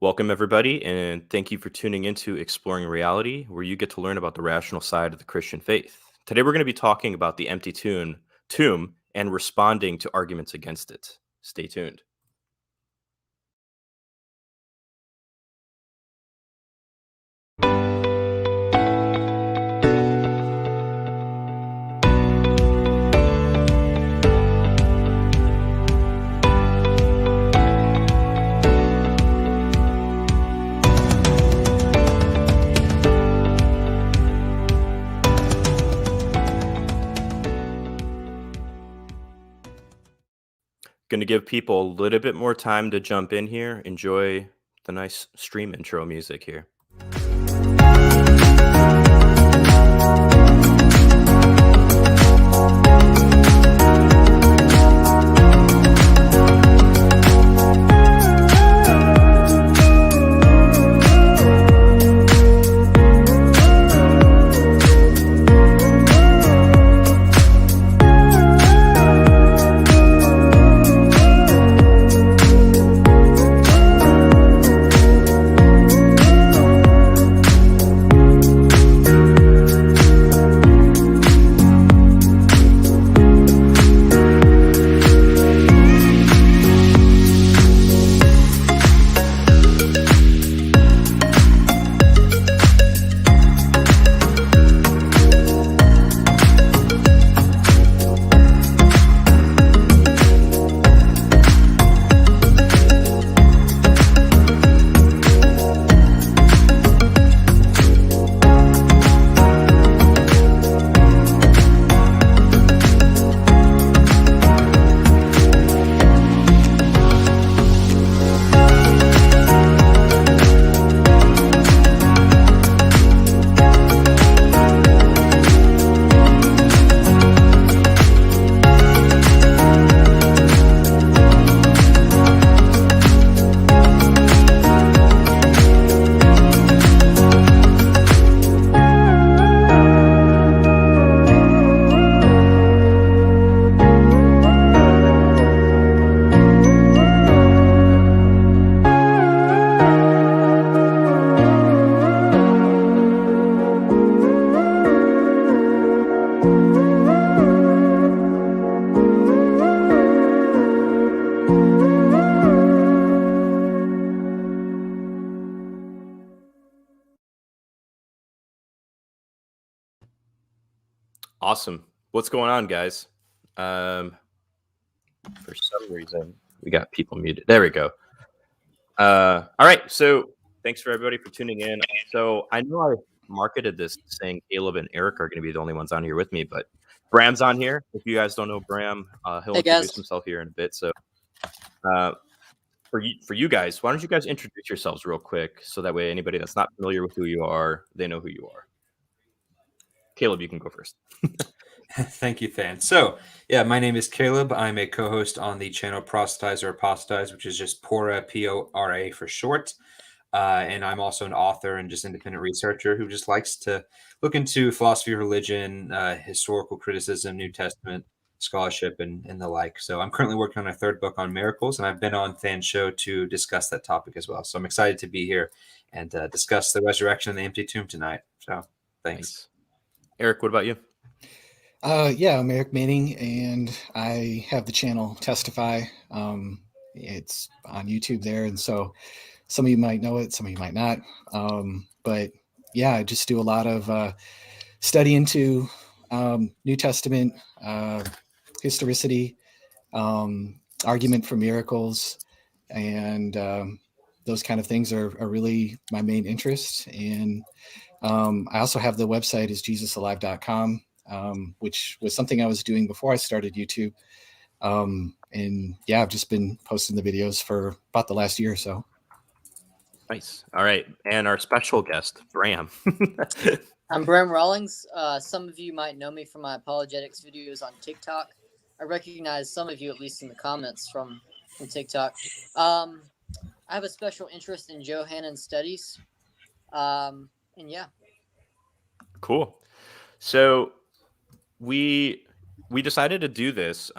Welcome, everybody, and thank you for tuning into Exploring Reality, where you get to learn about the rational side of the Christian faith. Today, we're going to be talking about the empty tomb and responding to arguments against it. Stay tuned. Going to give people a little bit more time to jump in here. Enjoy the nice stream intro music here. Awesome. What's going on, guys? For some reason, we got people muted. There we go. All right. So thanks for everybody for tuning in. So I know I marketed this saying Caleb and Eric are going to be the only ones on here with me, but Bram's on here. If you guys don't know Bram, he'll Hey, introduce guys. himself here in a bit. So for you guys, why don't you guys introduce yourselves real quick so that way anybody that's not familiar with who you are, they know who you are. Caleb, you can go first. Thank you, Than. So, yeah, my name is Caleb. I'm a co-host on the channel Proselytize or Apostatize, which is just Pora, P-O-R-A for short. And I'm also an author and just independent researcher who just likes to look into philosophy of religion, historical criticism, New Testament scholarship, and the like. So I'm currently working on a third book on miracles, and I've been on Than's show to discuss that topic as well. So I'm excited to be here and discuss the resurrection and the empty tomb tonight. So thanks. Nice. Eric, what about you? Yeah, I'm Eric Manning, and I have the channel Testify. It's on YouTube there, and so some of you might know it, some of you might not. But yeah, I just do a lot of study into New Testament historicity, argument for miracles, and those kind of things are really my main interest. And I also have the website is JesusAlive.com. Which was something I was doing before I started YouTube. And yeah, I've just been posting the videos for about the last year or so. Nice. All right. And our special guest, Bram. I'm Bram Rawlings. Some of you might know me from my apologetics videos on TikTok. I recognize some of you, at least in the comments from TikTok. I have a special interest in Johannine studies. And yeah. Cool. So we decided to do this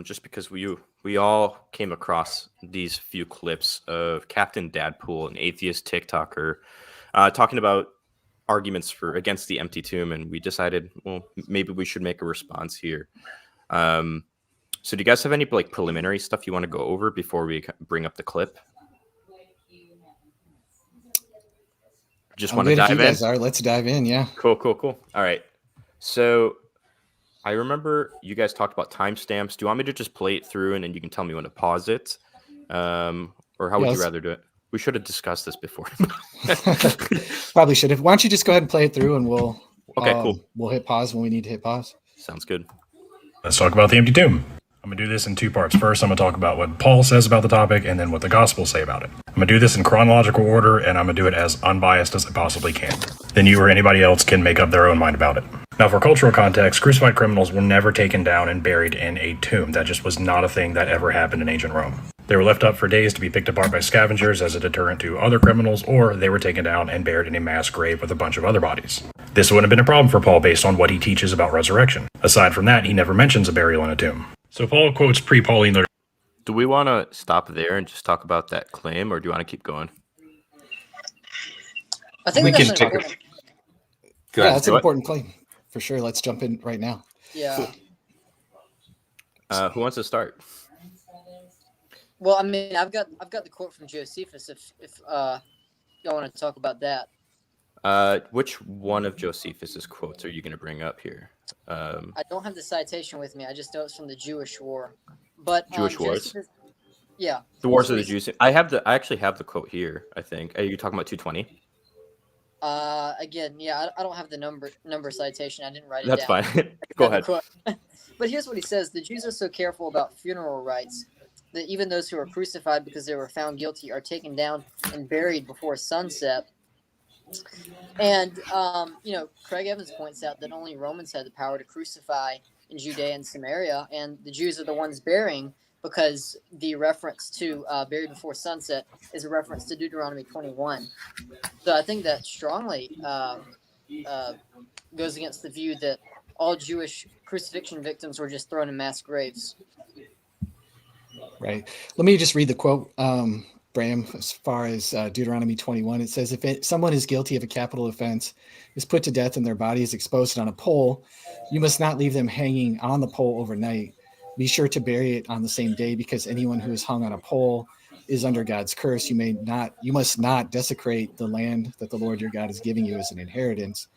just because we we all came across these few clips of CaptainDadpool, an atheist TikToker, talking about arguments against the empty tomb, and we decided, well, maybe we should make a response here. So do you guys have any like preliminary stuff you want to go over before we bring up the clip? Just want to dive in? Guys are. Let's dive in, yeah. Cool. All right. So I remember you guys talked about timestamps. Do you want me to just play it through and then you can tell me when to pause it? Or how would you rather do it? We should have discussed this before. Probably should have. Why don't you just go ahead and play it through and we'll cool. We'll hit pause when we need to hit pause. Sounds good. Let's talk about the empty tomb. I'm going to do this in two parts. First, I'm going to talk about what Paul says about the topic and then what the Gospels say about it. I'm going to do this in chronological order, and I'm going to do it as unbiased as I possibly can. Then you or anybody else can make up their own mind about it. Now, for cultural context, crucified criminals were never taken down and buried in a tomb. That just was not a thing that ever happened in ancient Rome. They were left up for days to be picked apart by scavengers as a deterrent to other criminals, or they were taken down and buried in a mass grave with a bunch of other bodies. This wouldn't have been a problem for Paul based on what he teaches about resurrection. Aside from that, he never mentions a burial in a tomb. So Paul quotes pre-Pauline literature. Do we want to stop there and just talk about that claim, or do you want to keep going? I think We that's can take important. Go Yeah, ahead. that's an important claim for sure. Let's jump in right now. Yeah. Who wants to start? Well, I mean, I've got the quote from Josephus. If y'all want to talk about that. Which one of Josephus's quotes are you going to bring up here? I don't have the citation with me. I just know it's from the Jewish War. But Jewish Wars? Yeah. The Wars of the Jews. I actually have the quote here, I think. Are you talking about 220? Again, yeah, I don't have the number citation. I didn't write it That's down. fine. Go ahead. But here's what he says: the Jews are so careful about funeral rites that even those who are crucified because they were found guilty are taken down and buried before sunset. And Craig Evans points out that only Romans had the power to crucify in Judea and Samaria, and the Jews are the ones burying, because the reference to buried before sunset is a reference to Deuteronomy 21. So I think that strongly goes against the view that all Jewish crucifixion victims were just thrown in mass graves. Right. Let me just read the quote, Bram, as far as Deuteronomy 21. It says, if someone is guilty of a capital offense, is put to death, and their body is exposed on a pole, you must not leave them hanging on the pole overnight. Be sure to bury it on the same day, because anyone who is hung on a pole is under God's curse. You must not desecrate the land that the Lord your God is giving you as an inheritance.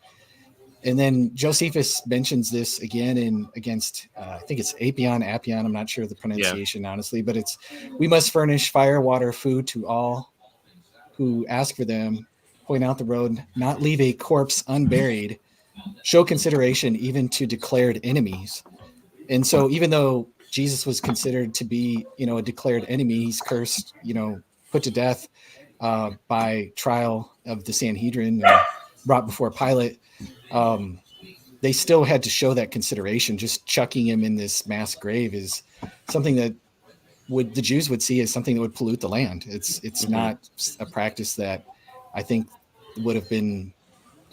And then Josephus mentions this again against, I think it's Appian. I'm not sure the pronunciation, honestly, but it's, we must furnish fire, water, food to all who ask for them, point out the road, not leave a corpse unburied, show consideration even to declared enemies. And so even though Jesus was considered to be, a declared enemy, he's cursed, put to death by trial of the Sanhedrin and brought before Pilate. They still had to show that consideration. Just chucking him in this mass grave is something that the Jews would see as something that would pollute the land. It's not a practice that I think would have been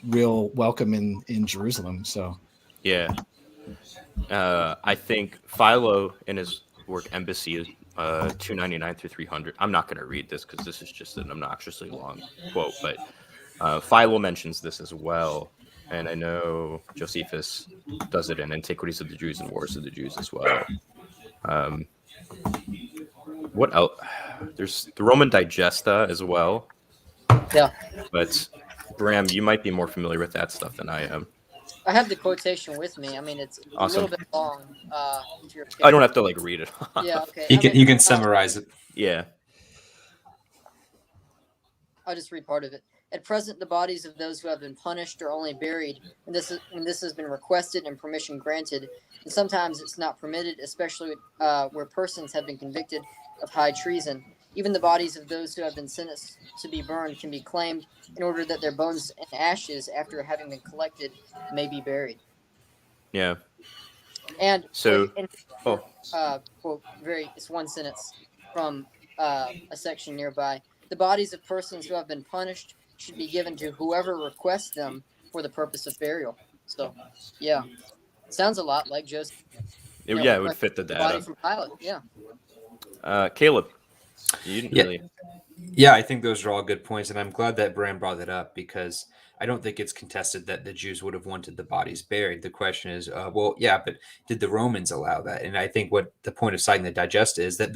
real welcome in Jerusalem. So yeah. I think Philo in his work Embassy is 299 through 300. I'm not going to read this because this is just an obnoxiously long quote, but Philo mentions this as well. And I know Josephus does it in Antiquities of the Jews and Wars of the Jews as well. What else? There's the Roman Digesta as well. Yeah. But Bram, you might be more familiar with that stuff than I am. I have the quotation with me. I mean, it's Awesome. a little bit long. If you're I don't have to read it. Yeah, okay. You can summarize it. Yeah. I'll just read part of it. At present, the bodies of those who have been punished are only buried when this has been requested and permission granted, and sometimes it's not permitted, especially where persons have been convicted of high treason. Even the bodies of those who have been sentenced to be burned can be claimed in order that their bones and ashes, after having been collected, may be buried. Yeah. And so, quote, it's one sentence from a section nearby. The bodies of persons who have been punished should be given to whoever requests them for the purpose of burial. So, yeah, sounds a lot like Joseph. It would fit the body data. from Pilate. Yeah. Caleb, you didn't really. Yeah, I think those are all good points, and I'm glad that Bram brought it up because I don't think it's contested that the Jews would have wanted the bodies buried. The question is, well, yeah, but did the Romans allow that? And I think what the point of citing the Digesta is that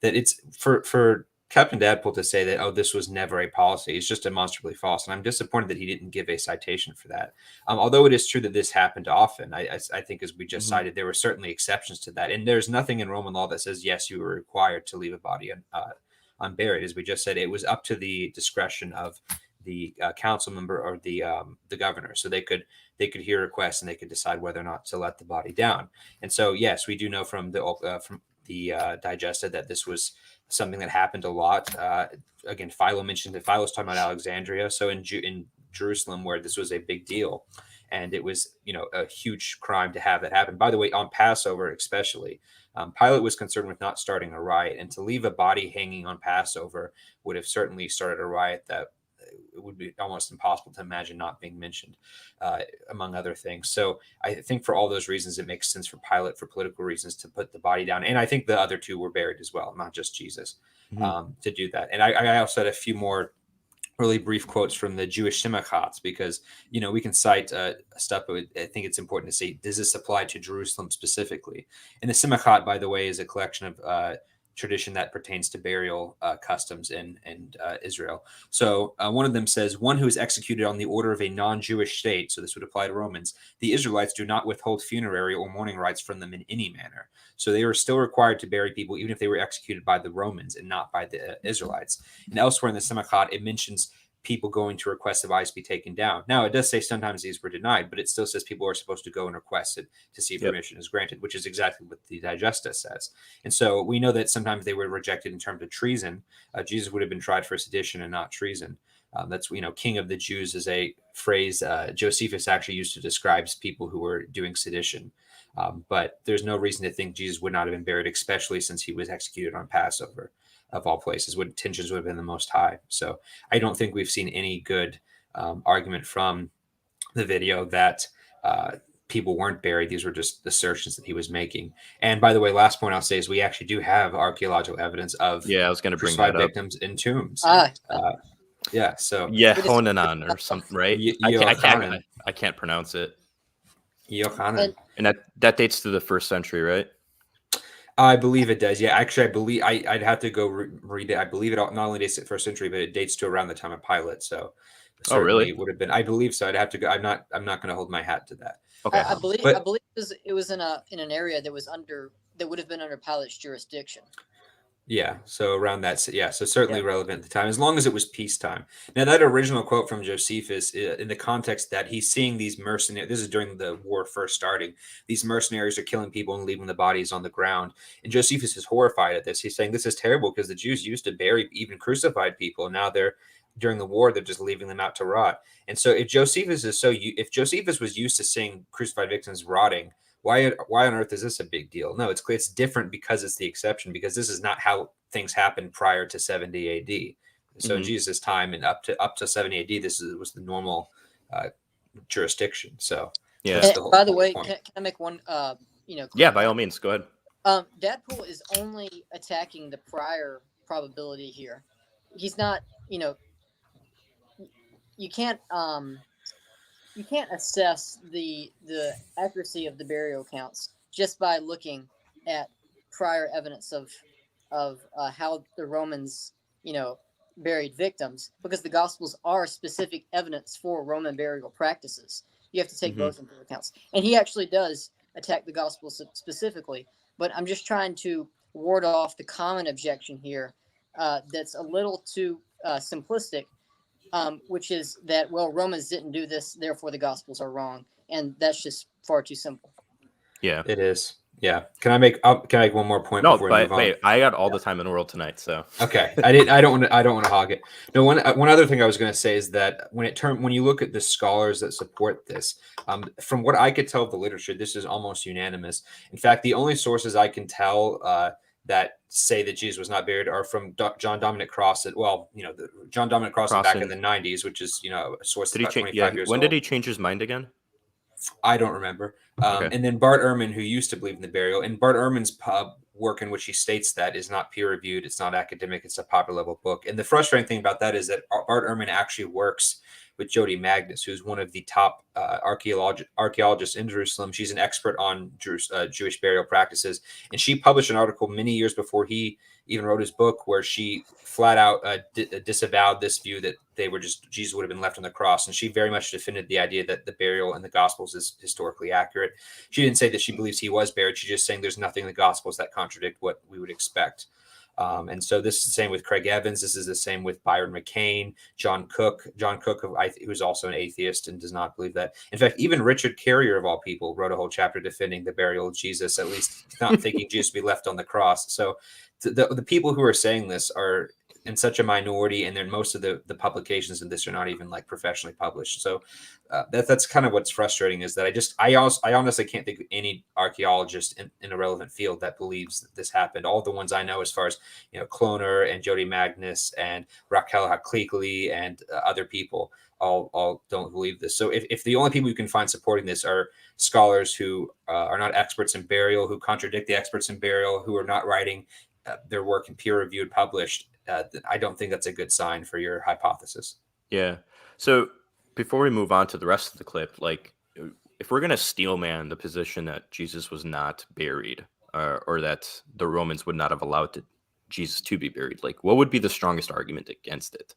it's for Captain Dadpool to say that, oh, this was never a policy, is just demonstrably false. And I'm disappointed that he didn't give a citation for that. Although it is true that this happened often, I think, as we just cited, there were certainly exceptions to that. And there's nothing in Roman law that says, yes, you were required to leave a body unburied. As we just said, it was up to the discretion of the council member or the governor. So they could hear requests and they could decide whether or not to let the body down. And so, yes, we do know from the Digesta that this was something that happened a lot. Again, Philo mentioned that Philo's talking about Alexandria. So in Jerusalem, where this was a big deal, and it was, a huge crime to have that happen. By the way, on Passover especially, Pilate was concerned with not starting a riot, and to leave a body hanging on Passover would have certainly started a riot that it would be almost impossible to imagine not being mentioned, among other things. So I think for all those reasons, it makes sense for Pilate, for political reasons, to put the body down. And I think the other two were buried as well, not just Jesus, to do that. And I also had a few more really brief quotes from the Jewish Simchats, because, we can cite stuff, but I think it's important to say, does this apply to Jerusalem specifically? And the Simchat, by the way, is a collection of tradition that pertains to burial customs in Israel. So one of them says, one who is executed on the order of a non-Jewish state, so this would apply to Romans, the Israelites do not withhold funerary or mourning rites from them in any manner. So they were still required to bury people, even if they were executed by the Romans and not by the Israelites. And elsewhere in the Simchat, it mentions people going to request the bodies be taken down. Now, it does say sometimes these were denied, but it still says people are supposed to go and request it to see if permission is granted, which is exactly what the Digesta says. And so we know that sometimes they were rejected in terms of treason. Jesus would have been tried for sedition and not treason. That's, king of the Jews is a phrase Josephus actually used to describe people who were doing sedition. But there's no reason to think Jesus would not have been buried, especially since he was executed on Passover. Of all places, would tensions would have been the most high. So I don't think we've seen any good argument from the video that people weren't buried. These were just assertions that he was making. And by the way, last point I'll say is we actually do have archaeological evidence of I was going to bring that up. Victims in tombs. Yeah. So Yehonanan or something, right? I can't pronounce it. Yochanan. And that dates to the 1st century, right? I believe it does. Yeah, actually, I believe I'd have to go read it. I believe it not only dates to the 1st century, but it dates to around the time of Pilate. So, really? It would have been. I believe so. I'd have to go. I'm not going to hold my hat to that. Okay. I believe it was in an area that would have been under Pilate's jurisdiction. Yeah, so around that, so certainly relevant at the time, as long as it was peacetime. Now, that original quote from Josephus, in the context that he's seeing these mercenaries, this is during the war first starting, these mercenaries are killing people and leaving the bodies on the ground. And Josephus is horrified at this. He's saying this is terrible because the Jews used to bury even crucified people. And now during the war, they're just leaving them out to rot. And so if Josephus was used to seeing crucified victims rotting, why on earth is this a big deal? No, it's different because it's the exception, because this is not how things happened prior to 70 AD. So in Jesus' time and up to 70 AD, was the normal jurisdiction. So by the way, can I make one? By all means, go ahead. Dadpool is only attacking the prior probability here. He's not. You can't assess the accuracy of the burial counts just by looking at prior evidence of how the Romans, buried victims, because the Gospels are specific evidence for Roman burial practices. You have to take both into account. And he actually does attack the Gospels specifically, but I'm just trying to ward off the common objection here that's a little too simplistic. Which is that, Romans didn't do this, therefore the Gospels are wrong, and that's just far too simple. Yeah, it is. Yeah. Can I make one more point? No, but wait, I got all the time in the world tonight, so okay. I don't want to hog it. No, one other thing I was going to say is that when you look at the scholars that support this, from what I could tell of the literature, this is almost unanimous. In fact, the only sources I can tell that say that Jesus was not buried are from John Dominic Crossan. John Dominic Crossan back in the 90s, which is, a source about 25 years old. When did he change his mind again? I don't remember. Okay. And then Bart Ehrman, who used to believe in the burial, and Bart Ehrman's work in which he states that is not peer reviewed. It's not academic. It's a popular level book. And the frustrating thing about that is that Bart Ehrman actually works with Jody Magnus, who's one of the top archaeologists in Jerusalem. She's an expert on Jewish burial practices. And she published an article many years before he even wrote his book, where she flat out disavowed this view that Jesus would have been left on the cross. And she very much defended the idea that the burial in the Gospels is historically accurate. She didn't say that she believes he was buried. She's just saying there's nothing in the Gospels that contradict what we would expect. And so this is the same with Craig Evans. This is the same with Byron McCain, John Cook, who's also an atheist and does not believe that. In fact, even Richard Carrier, of all people, wrote a whole chapter defending the burial of Jesus, at least not thinking Jesus would be left on the cross. So the people who are saying this are in such a minority, and then most of the publications in this are not even like professionally published. So that's kind of what's frustrating, is that I honestly can't think of any archaeologist in a relevant field that believes that this happened. All the ones I know, as far as Kloner and Jody Magnus and Raquel Haklikli and other people, all don't believe this. So if the only people you can find supporting this are scholars who are not experts in burial, who contradict the experts in burial, who are not writing their work in peer-reviewed, published, I don't think that's a good sign for your hypothesis. Yeah. So before we move on to the rest of the clip, like, if we're going to steelman the position that Jesus was not buried, or that the Romans would not have allowed Jesus to be buried, like, what would be the strongest argument against it?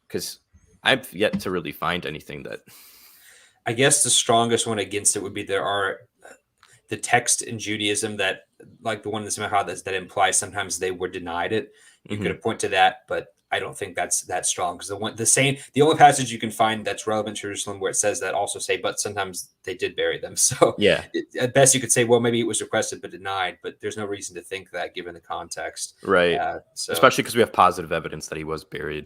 Because I've yet to really find anything that... I guess the strongest one against it would be there are the text in Judaism that, like the one in the Simcha, that implies sometimes they were denied it. You could point to that, but I don't think that's that strong, because the only passage you can find that's relevant to Jerusalem where it says that also say, but sometimes they did bury them. So yeah, at best you could say, well, maybe it was requested but denied, but there's no reason to think that given the context. Right. Especially because we have positive evidence that he was buried.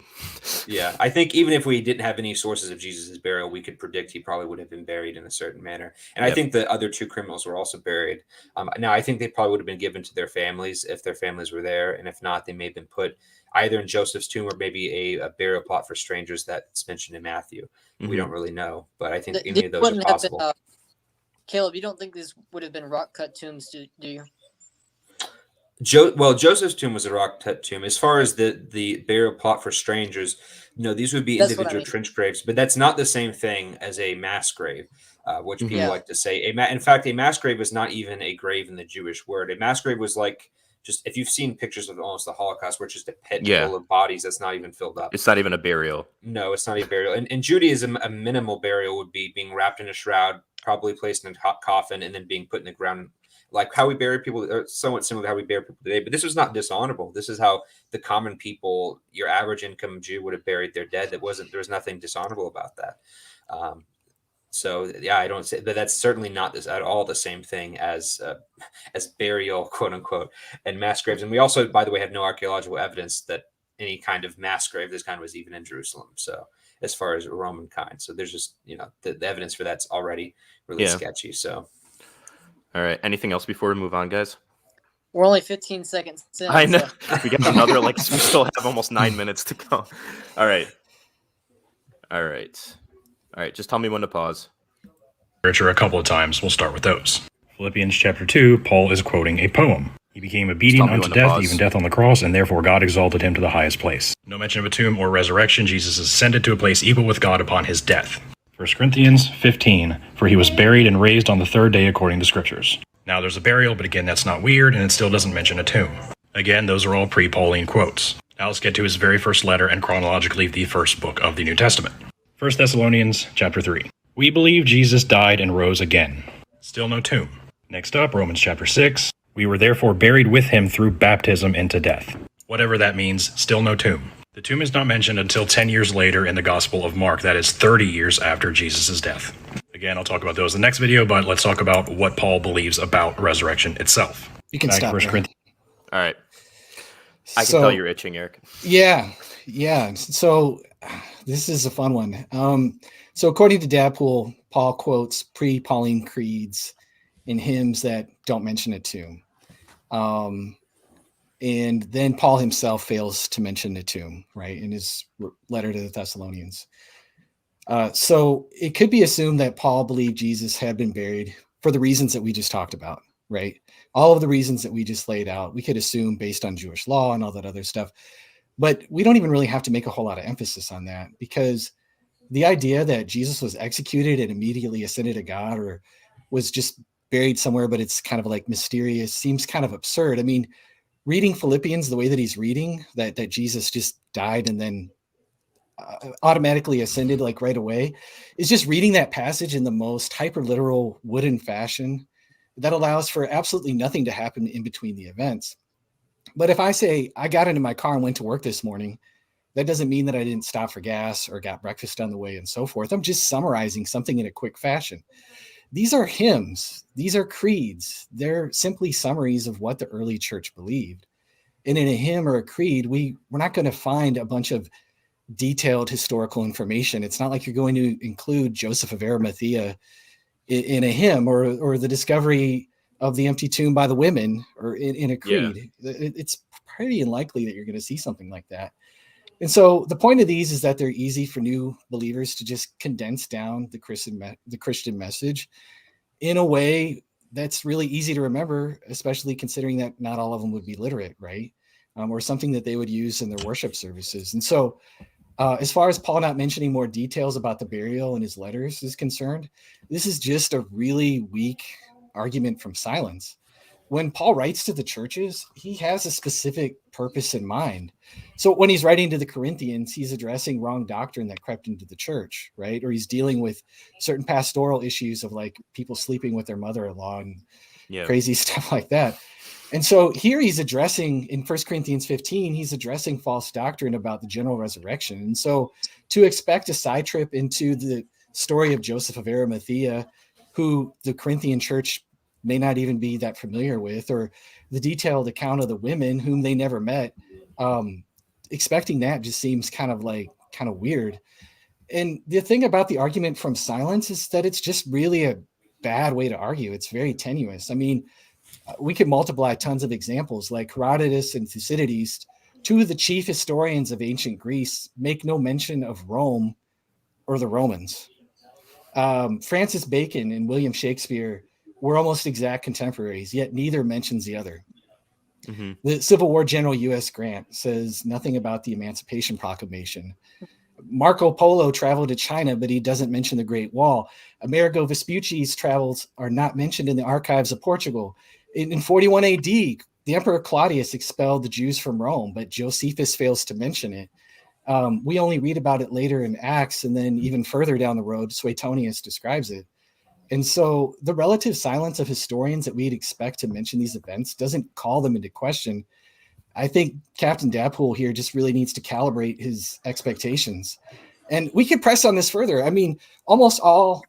Yeah. I think even if we didn't have any sources of Jesus's burial, we could predict he probably would have been buried in a certain manner. And I think the other two criminals were also buried. Now I think they probably would have been given to their families if their families were there. And if not, they may have been put either in Joseph's tomb or maybe a burial plot for strangers that's mentioned in Matthew. We don't really know, but I think any of those are possible. Caleb, you don't think these would have been rock-cut tombs, do you? Well, Joseph's tomb was a rock-cut tomb. As far as the burial plot for strangers, no, these would be individual trench graves, but that's not the same thing as a mass grave, which people like to say. In fact, a mass grave is not even a grave in the Jewish word. A mass grave was like, just if you've seen pictures of almost the Holocaust, where it's just a pit full of bodies that's not even filled up. It's not even a burial. No, it's not a burial. In Judaism, a minimal burial would be being wrapped in a shroud, probably placed in a coffin, and then being put in the ground. Like how we bury people, or somewhat similar to how we bury people today. But this was not dishonorable. This is how the common people, your average income Jew, would have buried their dead. There was nothing dishonorable about that. So yeah, I don't say, but that's certainly not at all the same thing as burial, quote unquote, and mass graves. And we also, by the way, have no archaeological evidence that any kind of mass grave this kind was even in Jerusalem. So as far as Roman kind, so there's just the evidence for that's already really sketchy. So all right, anything else before we move on, guys? We're only 15 seconds in. I know. So. We got another we still have almost 9 minutes to go. All right. Just tell me when to pause. Literature a couple of times. We'll start with those. Philippians chapter 2, Paul is quoting a poem. He became obedient unto death, even death on the cross, and therefore God exalted him to the highest place. No mention of a tomb or resurrection. Jesus ascended to a place equal with God upon his death. 1 Corinthians 15, for he was buried and raised on the third day according to scriptures. Now there's a burial, but again, that's not weird, and it still doesn't mention a tomb. Again, those are all pre-Pauline quotes. Now let's get to his very first letter, and chronologically the first book of the New Testament. 1 Thessalonians chapter 3. We believe Jesus died and rose again. Still no tomb. Next up, Romans chapter 6. We were therefore buried with him through baptism into death. Whatever that means, still no tomb. The tomb is not mentioned until 10 years later in the Gospel of Mark. That is 30 years after Jesus' death. Again, I'll talk about those in the next video, but let's talk about what Paul believes about resurrection itself. You can stop. All right. I can tell you're itching, Eric. Yeah. So this is a fun one. So according to Dadpool, Paul quotes pre-Pauline creeds in hymns that don't mention a tomb. And then Paul himself fails to mention the tomb, right, in his letter to the Thessalonians. So it could be assumed that Paul believed Jesus had been buried for the reasons that we just talked about. right? All of the reasons that we just laid out, we could assume based on Jewish law and all that other stuff. But we don't even really have to make a whole lot of emphasis on that, because the idea that Jesus was executed and immediately ascended to God, or was just buried somewhere, but it's kind of like mysterious, seems kind of absurd. I mean, reading Philippians the way that he's reading, that Jesus just died and then automatically ascended like right away, is just reading that passage in the most hyper literal wooden fashion that allows for absolutely nothing to happen in between the events. But if I say I got into my car and went to work this morning, that doesn't mean that I didn't stop for gas or got breakfast on the way and so forth. I'm just summarizing something in a quick fashion. These are hymns. These are creeds. They're simply summaries of what the early church believed. And in a hymn or a creed, we're not going to find a bunch of detailed historical information. It's not like you're going to include Joseph of Arimathea in a hymn, or the discovery of the empty tomb by the women, or in a creed. Yeah. It's pretty unlikely that you're going to see something like that. And so the point of these is that they're easy for new believers to just condense down the Christian message in a way that's really easy to remember, especially considering that not all of them would be literate, right? Or something that they would use in their worship services. And so as far as Paul not mentioning more details about the burial in his letters is concerned, this is just a really weak argument from silence. When Paul writes to the churches, he has a specific purpose in mind. So when he's writing to the Corinthians, he's addressing wrong doctrine that crept into the church, right? Or he's dealing with certain pastoral issues of like people sleeping with their mother-in-law and crazy stuff like that. And so here he's addressing, in 1 Corinthians 15, he's addressing false doctrine about the general resurrection. And so to expect a side trip into the story of Joseph of Arimathea, who the Corinthian church may not even be that familiar with, or the detailed account of the women whom they never met, expecting that just seems kind of weird. And the thing about the argument from silence is that it's just really a bad way to argue. It's very tenuous. I mean, we could multiply tons of examples, like Herodotus and Thucydides, two of the chief historians of ancient Greece, make no mention of Rome or the Romans. Francis Bacon and William Shakespeare were almost exact contemporaries, yet neither mentions the other. Mm-hmm. The Civil War General U.S. Grant says nothing about the Emancipation Proclamation. Marco Polo traveled to China, but he doesn't mention the Great Wall. Amerigo Vespucci's travels are not mentioned in the archives of Portugal. In 41 AD, the Emperor Claudius expelled the Jews from Rome, but Josephus fails to mention it. We only read about it later in Acts, and then even further down the road, Suetonius describes it. And so the relative silence of historians that we'd expect to mention these events doesn't call them into question. I think CaptainDadpool here just really needs to calibrate his expectations. And we could press on this further. I mean, almost all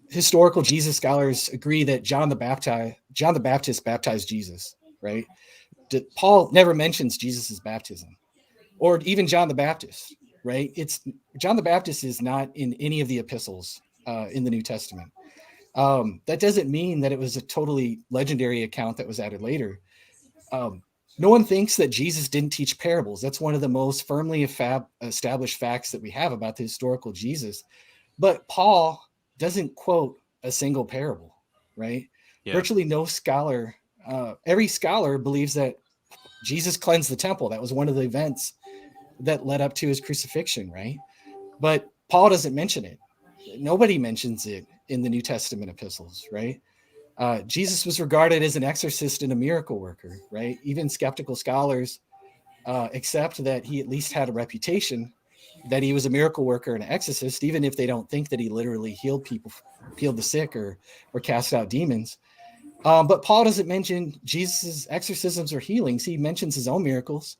historical Jesus scholars agree that John the Baptist baptized Jesus, right? Paul never mentions Jesus's baptism, or even John the Baptist, right? John the Baptist is not in any of the epistles in the New Testament. That doesn't mean that it was a totally legendary account that was added later. No one thinks that Jesus didn't teach parables. That's one of the most firmly established facts that we have about the historical Jesus. But Paul doesn't quote a single parable, right? Yeah. Virtually no scholar, every scholar believes that Jesus cleansed the temple. That was one of the events that led up to his crucifixion, right? But Paul doesn't mention it. Nobody mentions it in the New Testament epistles, right? Jesus was regarded as an exorcist and a miracle worker, right? Even skeptical scholars accept that he at least had a reputation, that he was a miracle worker and an exorcist, even if they don't think that he literally healed people, healed the sick, or cast out demons. But Paul doesn't mention Jesus's exorcisms or healings. He mentions his own miracles.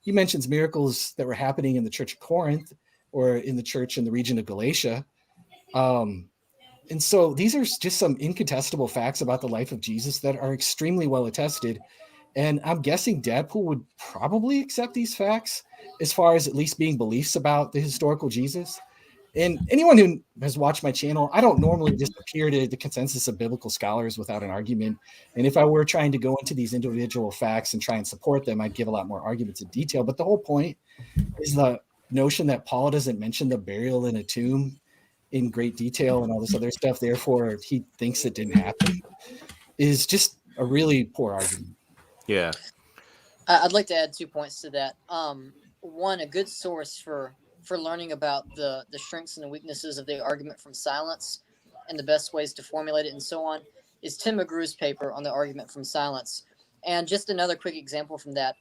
He mentions miracles that were happening in the church of Corinth, or in the church in the region of Galatia. And so these are just some incontestable facts about the life of Jesus that are extremely well attested. And I'm guessing Dadpool would probably accept these facts as far as at least being beliefs about the historical Jesus. And anyone who has watched my channel, I don't normally just appear to the consensus of biblical scholars without an argument. And if I were trying to go into these individual facts and try and support them, I'd give a lot more arguments in detail. But the whole point is the notion that Paul doesn't mention the burial in a tomb in great detail and all this other stuff, therefore he thinks it didn't happen, is just a really poor argument. Yeah. I'd like to add 2 points to that. One, a good source for learning about the strengths and the weaknesses of the argument from silence and the best ways to formulate it and so on is Tim McGrew's paper on the argument from silence. And just another quick example from that,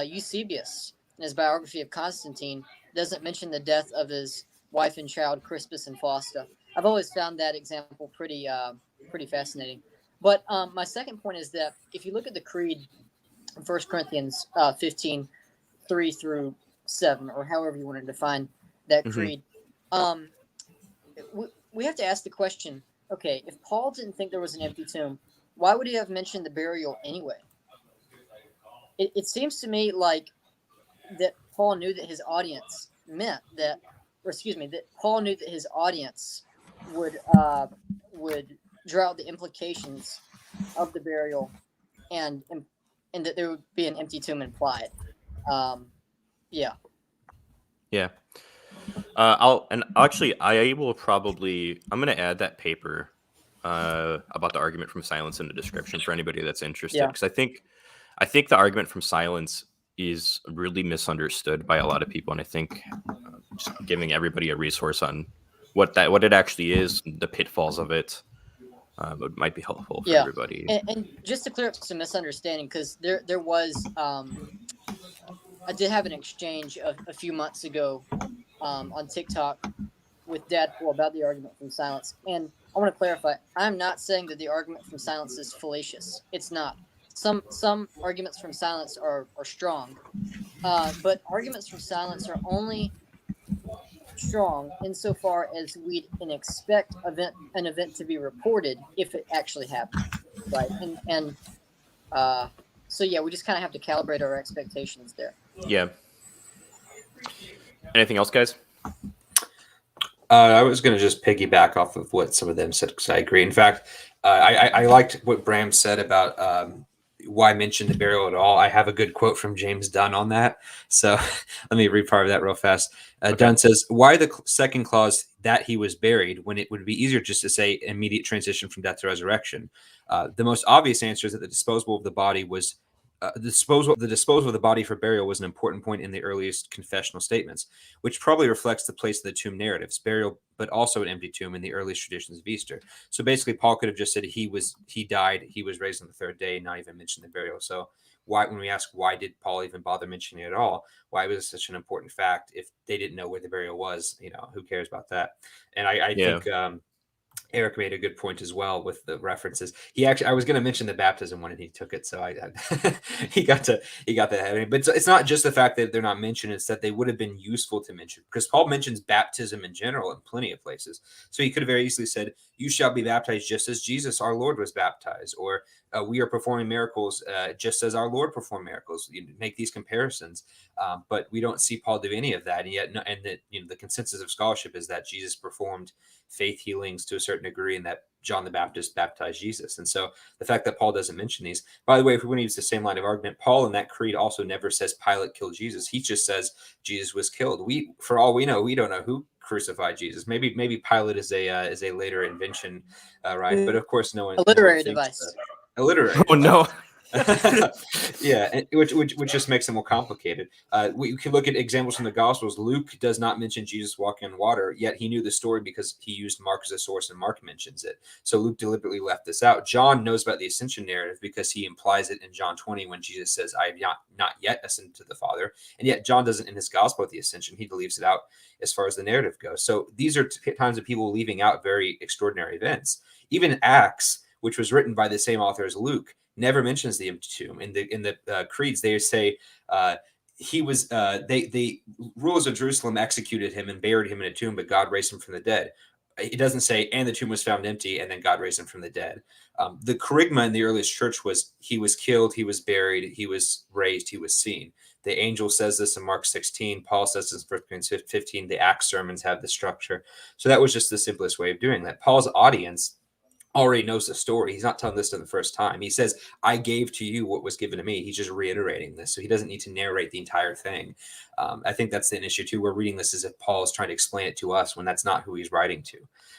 Eusebius, in his biography of Constantine, doesn't mention the death of his wife and child, Crispus and Fausta. I've always found that example pretty fascinating. But my second point is that if you look at the creed, 1 Corinthians 15, 3 through 7, or however you want to define that creed, we have to ask the question, okay, if Paul didn't think there was an empty tomb, why would he have mentioned the burial anyway? It seems to me like that Paul knew that his audience meant that, that Paul knew that his audience would draw out the implications of the burial and that there would be an empty tomb implied. Yeah. I'm going to add that paper about the argument from silence in the description for anybody that's interested, because I think the argument from silence is really misunderstood by a lot of people, and I think just giving everybody a resource on what it actually is, the pitfalls of it, might be helpful for everybody. And just to clear up some misunderstanding, because there was I did have an exchange a few months ago on TikTok with Dadpool about the argument from silence, and I want to clarify, I'm not saying that the argument from silence is fallacious. It's not. Some arguments from silence are strong, but arguments from silence are only strong insofar as we can expect an event to be reported if it actually happened, right? And so yeah, we just kind of have to calibrate our expectations there. Yeah. Anything else, guys? I was going to just piggyback off of what some of them said, because I agree. In fact, I liked what Bram said about why mention the burial at all. I have a good quote from James Dunn on that. So let me read part of that real fast. Okay. Dunn says, why the second clause that he was buried when it would be easier just to say immediate transition from death to resurrection? The most obvious answer is that the disposal of the body was the disposal of the body for burial was an important point in the earliest confessional statements, which probably reflects the place of the tomb narratives, burial, but also an empty tomb in the earliest traditions of Easter. So basically, Paul could have just said he died, he was raised on the third day, and not even mention the burial. So when we ask why did Paul even bother mentioning it at all, why was it such an important fact if they didn't know where the burial was? Who cares about that? And I think Eric made a good point as well with the references. I was going to mention the baptism one, and he took it, so he got that. But it's not just the fact that they're not mentioned; it's that they would have been useful to mention, because Paul mentions baptism in general in plenty of places. So he could have very easily said, "You shall be baptized just as Jesus, our Lord, was baptized," or "We are performing miracles just as our Lord performed miracles." You make these comparisons, but we don't see Paul do any of that, and yet, the consensus of scholarship is that Jesus performed faith healings to a certain degree, and that John the Baptist baptized Jesus. And so the fact that Paul doesn't mention these, by the way, if we want to use the same line of argument, Paul in that creed also never says Pilate killed Jesus. He just says Jesus was killed. For all we know, we don't know who crucified Jesus. Maybe Pilate is a later invention, right? But of course, no one. A literary device. A literary. Oh no. Yeah, which just makes it more complicated. We can look at examples from the Gospels. Luke does not mention Jesus walking on water, yet he knew the story because he used Mark as a source, and Mark mentions it. So Luke deliberately left this out. John knows about the ascension narrative because he implies it in John 20 when Jesus says, "I have not yet ascended to the Father," and yet John doesn't in his Gospel with the ascension. He leaves it out as far as the narrative goes. So these are times of people leaving out very extraordinary events. Even Acts, which was written by the same author as Luke, never mentions the empty tomb. In the creeds, they say he was. The rulers of Jerusalem executed him and buried him in a tomb, but God raised him from the dead. It doesn't say, and the tomb was found empty, and then God raised him from the dead. The kerygma in the earliest church was he was killed, he was buried, he was raised, he was seen. The angel says this in Mark 16. Paul says this in 1 Corinthians 15. The Acts sermons have the structure. So that was just the simplest way of doing that. Paul's audience already knows the story. He's not telling this to the first time. He says, "I gave to you what was given to me." He's just reiterating this. So he doesn't need to narrate the entire thing. I think that's an issue too. We're reading this as if Paul is trying to explain it to us when that's not who he's writing to.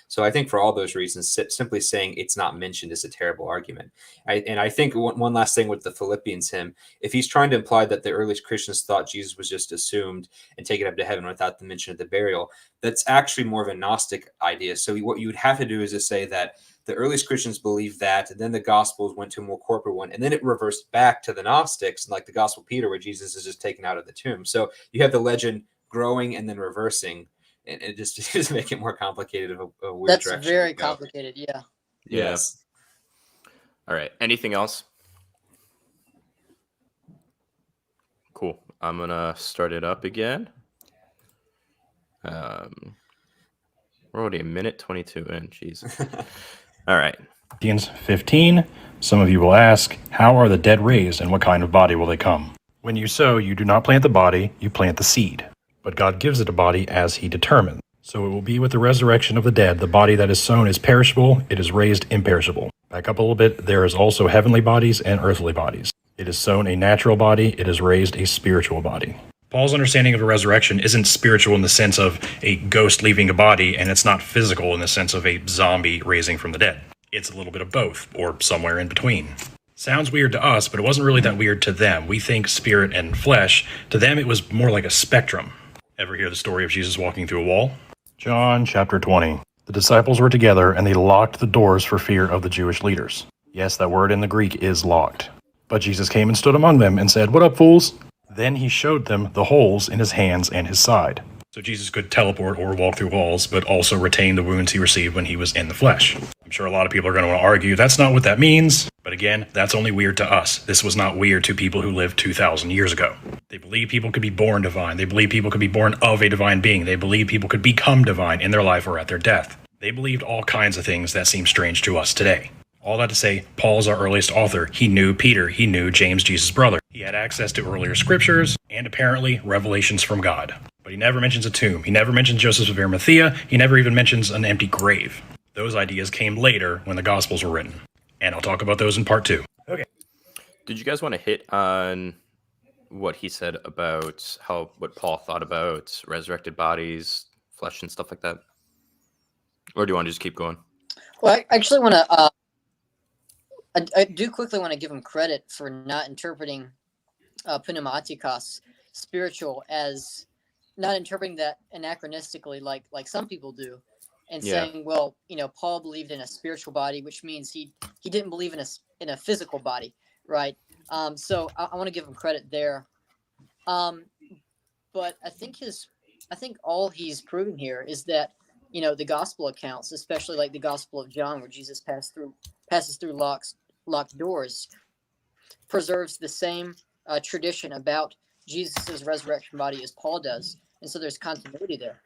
So I think for all those reasons, simply saying it's not mentioned is a terrible argument. And I think one last thing with the Philippians hymn, if he's trying to imply that the earliest Christians thought Jesus was just assumed and taken up to heaven without the mention of the burial, that's actually more of a Gnostic idea. So what you would have to do is to say that the earliest Christians believed that, and then the Gospels went to a more corporate one, and then it reversed back to the Gnostics, like the Gospel of Peter, where Jesus is just taken out of the tomb. So you have the legend growing and then reversing, and it just make it more complicated of a weird That's direction. very complicated. Yeah. Yes. All right. Anything else? Cool. I'm gonna start it up again. We're already a minute 22 in. Jeez. All right. Corinthians 15. Some of you will ask, how are the dead raised, and what kind of body will they come? When you sow, you do not plant the body, you plant the seed. But God gives it a body as he determines. So it will be with the resurrection of the dead. The body that is sown is perishable, it is raised imperishable. Back up a little bit, there is also heavenly bodies and earthly bodies. It is sown a natural body, it is raised a spiritual body. Paul's understanding of the resurrection isn't spiritual in the sense of a ghost leaving a body, and it's not physical in the sense of a zombie raising from the dead. It's a little bit of both, or somewhere in between. Sounds weird to us, but it wasn't really that weird to them. We think spirit and flesh. To them, it was more like a spectrum. Ever hear the story of Jesus walking through a wall? John chapter 20. The disciples were together, and they locked the doors for fear of the Jewish leaders. Yes, that word in the Greek is locked. But Jesus came and stood among them and said, "What up, fools?" Then he showed them the holes in his hands and his side. So Jesus could teleport or walk through walls, but also retain the wounds he received when he was in the flesh. I'm sure a lot of people are going to want to argue that's not what that means. But again, that's only weird to us. This was not weird to people who lived 2,000 years ago. They believed people could be born divine. They believed people could be born of a divine being. They believed people could become divine in their life or at their death. They believed all kinds of things that seem strange to us today. All that to say, Paul's our earliest author. He knew Peter. He knew James, Jesus' brother. He had access to earlier scriptures and apparently revelations from God. But he never mentions a tomb. He never mentions Joseph of Arimathea. He never even mentions an empty grave. Those ideas came later when the Gospels were written. And I'll talk about those in part 2. Okay. Did you guys want to hit on what he said about what Paul thought about resurrected bodies, flesh, and stuff like that? Or do you want to just keep going? Well, I actually want to. I do quickly want to give him credit for not interpreting pneumatikos, spiritual, as not interpreting that anachronistically like some people do, and saying, well, Paul believed in a spiritual body, which means he didn't believe in a physical body, right? So I want to give him credit there. But I think all he's proving here is that the gospel accounts, especially like the Gospel of John, where Jesus passes through locked doors, preserves the same tradition about Jesus's resurrection body as Paul does, and so there's continuity there.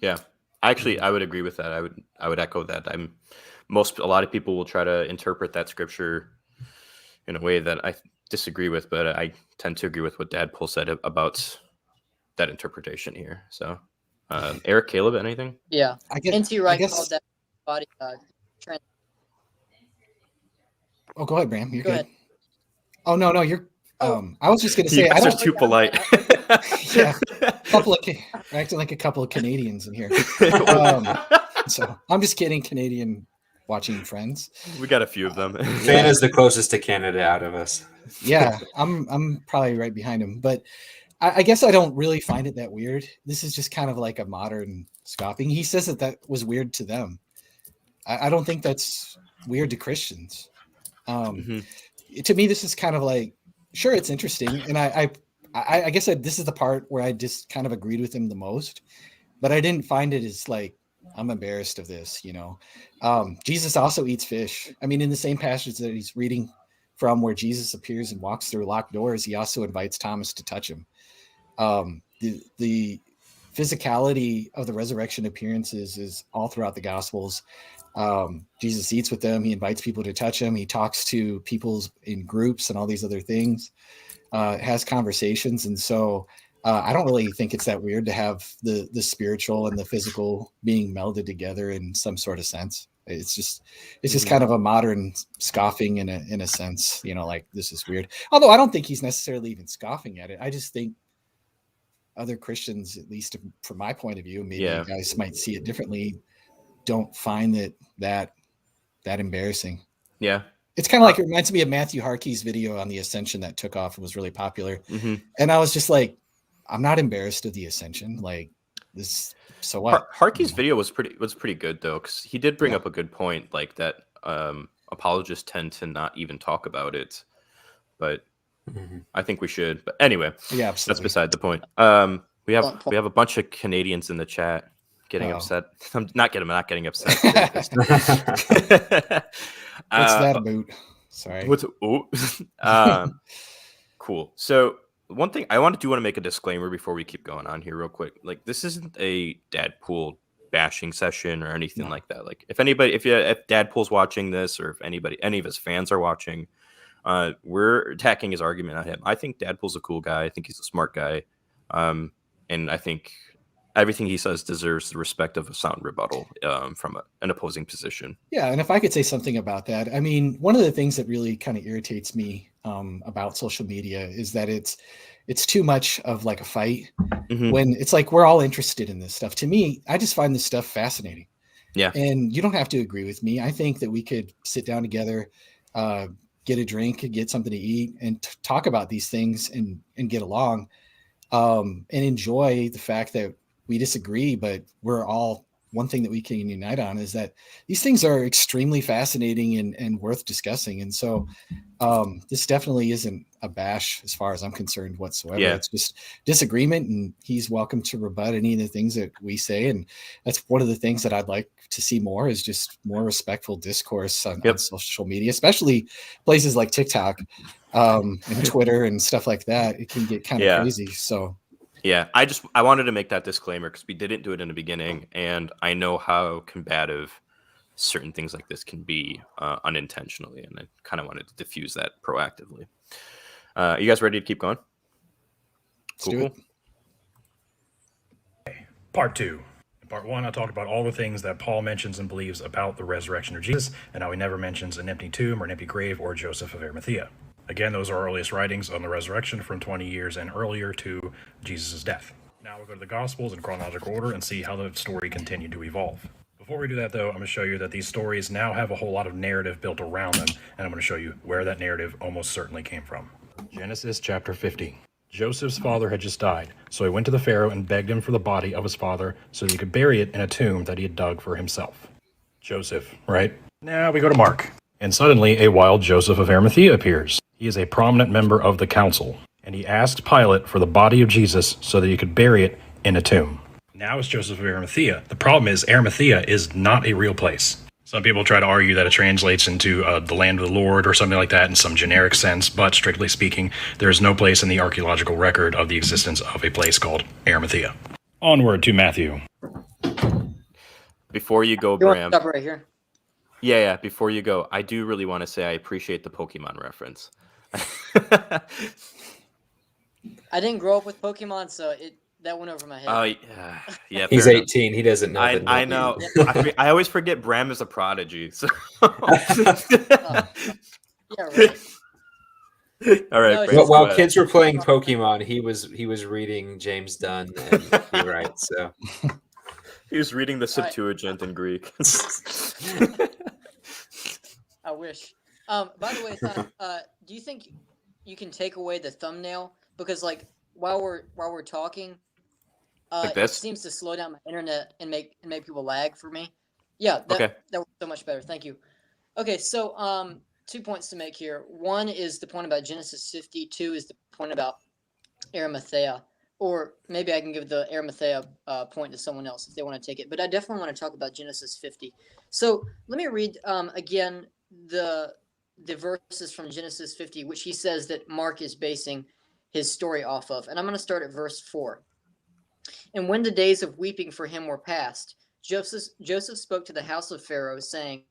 Yeah, actually, I would agree with that. I would echo that. A lot of people will try to interpret that scripture in a way that I disagree with, but I tend to agree with what Dadpool said about that interpretation here. So, Eric, Caleb, anything? Yeah, N.T. Wright guess... called that body. Oh, go ahead, Bram. You're go good. Ahead. Oh no, you're. I was just going to say, I don't. Too polite. Yeah, acting like a couple of Canadians in here. So I'm just kidding. Canadian watching friends. We got a few of them. Fan is the closest to Canada out of us. Yeah, I'm probably right behind him, but I guess I don't really find it that weird. This is just kind of like a modern scoffing. He says that was weird to them. I don't think that's weird to Christians. To me, this is kind of like, sure, it's interesting, and I guess this is the part where I just kind of agreed with him the most, but I didn't find it as like, I'm embarrassed of this, Jesus also eats fish. I mean, in the same passage that he's reading from, where Jesus appears and walks through locked doors, he also invites Thomas to touch him. The physicality of the resurrection appearances is all throughout the Gospels. Jesus eats with them. He invites people to touch him. He talks to people in groups and all these other things, has conversations. And so I don't really think it's that weird to have the spiritual and the physical being melded together in some sort of sense. It's just kind of a modern scoffing in a sense, like, this is weird. Although I don't think he's necessarily even scoffing at it. I just think other Christians, at least from my point of view, maybe Yeah. you guys might see it differently, don't find that embarrassing. Yeah. It's kind of like, it reminds me of Matthew Harkey's video on the Ascension that took off and was really popular. Mm-hmm. And I was just like, I'm not embarrassed of the Ascension. Like this, so what? Harkey's video was pretty good though, because he did bring up a good point, like that apologists tend to not even talk about it, but I think we should. But anyway, Yeah, absolutely. that's beside the point. We have a bunch of Canadians in the chat getting upset. I'm not getting upset. What's that about? Sorry. Cool. So one thing I want to make a disclaimer before we keep going on here real quick. Like, this isn't a Dadpool bashing session or anything like that. Like, if Dadpool's watching this, or if any of his fans are watching, we're attacking his argument on him. I think Dadpool's a cool guy. I think he's a smart guy. And I think everything he says deserves the respect of a sound rebuttal from an opposing position. Yeah, and if I could say something about that, I mean, one of the things that really kind of irritates me about social media is that it's too much of like a fight when it's like we're all interested in this stuff. To me, I just find this stuff fascinating. Yeah. And you don't have to agree with me. I think that we could sit down together, get a drink, get something to eat, and talk about these things and get along and enjoy the fact that we disagree, but we're all, one thing that we can unite on is that these things are extremely fascinating and worth discussing. And so this definitely isn't a bash as far as I'm concerned whatsoever. Yeah. It's just disagreement, and he's welcome to rebut any of the things that we say. And that's one of the things that I'd like to see more, is just more respectful discourse on social media, especially places like TikTok and Twitter and stuff like that. It can get kind of crazy. So yeah, I wanted to make that disclaimer because we didn't do it in the beginning, and I know how combative certain things like this can be unintentionally, and I kind of wanted to diffuse that proactively. You guys ready to keep going? Let's do it. Part 2. In Part 1, I talked about all the things that Paul mentions and believes about the resurrection of Jesus, and how he never mentions an empty tomb or an empty grave or Joseph of Arimathea. Again, those are our earliest writings on the resurrection from 20 years and earlier to Jesus' death. Now we'll go to the Gospels in chronological order and see how the story continued to evolve. Before we do that, though, I'm going to show you that these stories now have a whole lot of narrative built around them, and I'm going to show you where that narrative almost certainly came from. Genesis chapter 50. Joseph's father had just died, so he went to the Pharaoh and begged him for the body of his father so that he could bury it in a tomb that he had dug for himself. Joseph, right? Now we go to Mark. And suddenly a wild Joseph of Arimathea appears. He is a prominent member of the council, and he asked Pilate for the body of Jesus so that he could bury it in a tomb. Now it's Joseph of Arimathea. The problem is Arimathea is not a real place. Some people try to argue that it translates into the land of the Lord or something like that in some generic sense, but strictly speaking, there is no place in the archaeological record of the existence of a place called Arimathea. Onward to Matthew. Before you go, You want Bram. to stop right here? Yeah. Before you go, I do really want to say I appreciate the Pokemon reference. I didn't grow up with Pokemon, so that went over my head. Yeah. He's fair enough. 18. He doesn't know. I know. I always forget Bram is a prodigy. So. Yeah, right. All right. No, Bram, But go while ahead. kids were playing Pokemon, he was reading James Dunn and he writes. So He was reading the All right. Septuagint in Greek. I wish. By the way, Thon, do you think you can take away the thumbnail? Because like while we're talking, Like it this? seems to slow down my internet and make people lag for me. Yeah, Okay. that works so much better. Thank you. Okay, so 2 points to make here. One is the point about Genesis 50. Two is the point about Arimathea. Or maybe I can give the Arimathea point to someone else if they want to take it. But I definitely want to talk about Genesis 50. So let me read again the verses from Genesis 50, which he says that Mark is basing his story off of. And I'm going to start at verse 4. And when the days of weeping for him were past, Joseph spoke to the house of Pharaoh, saying,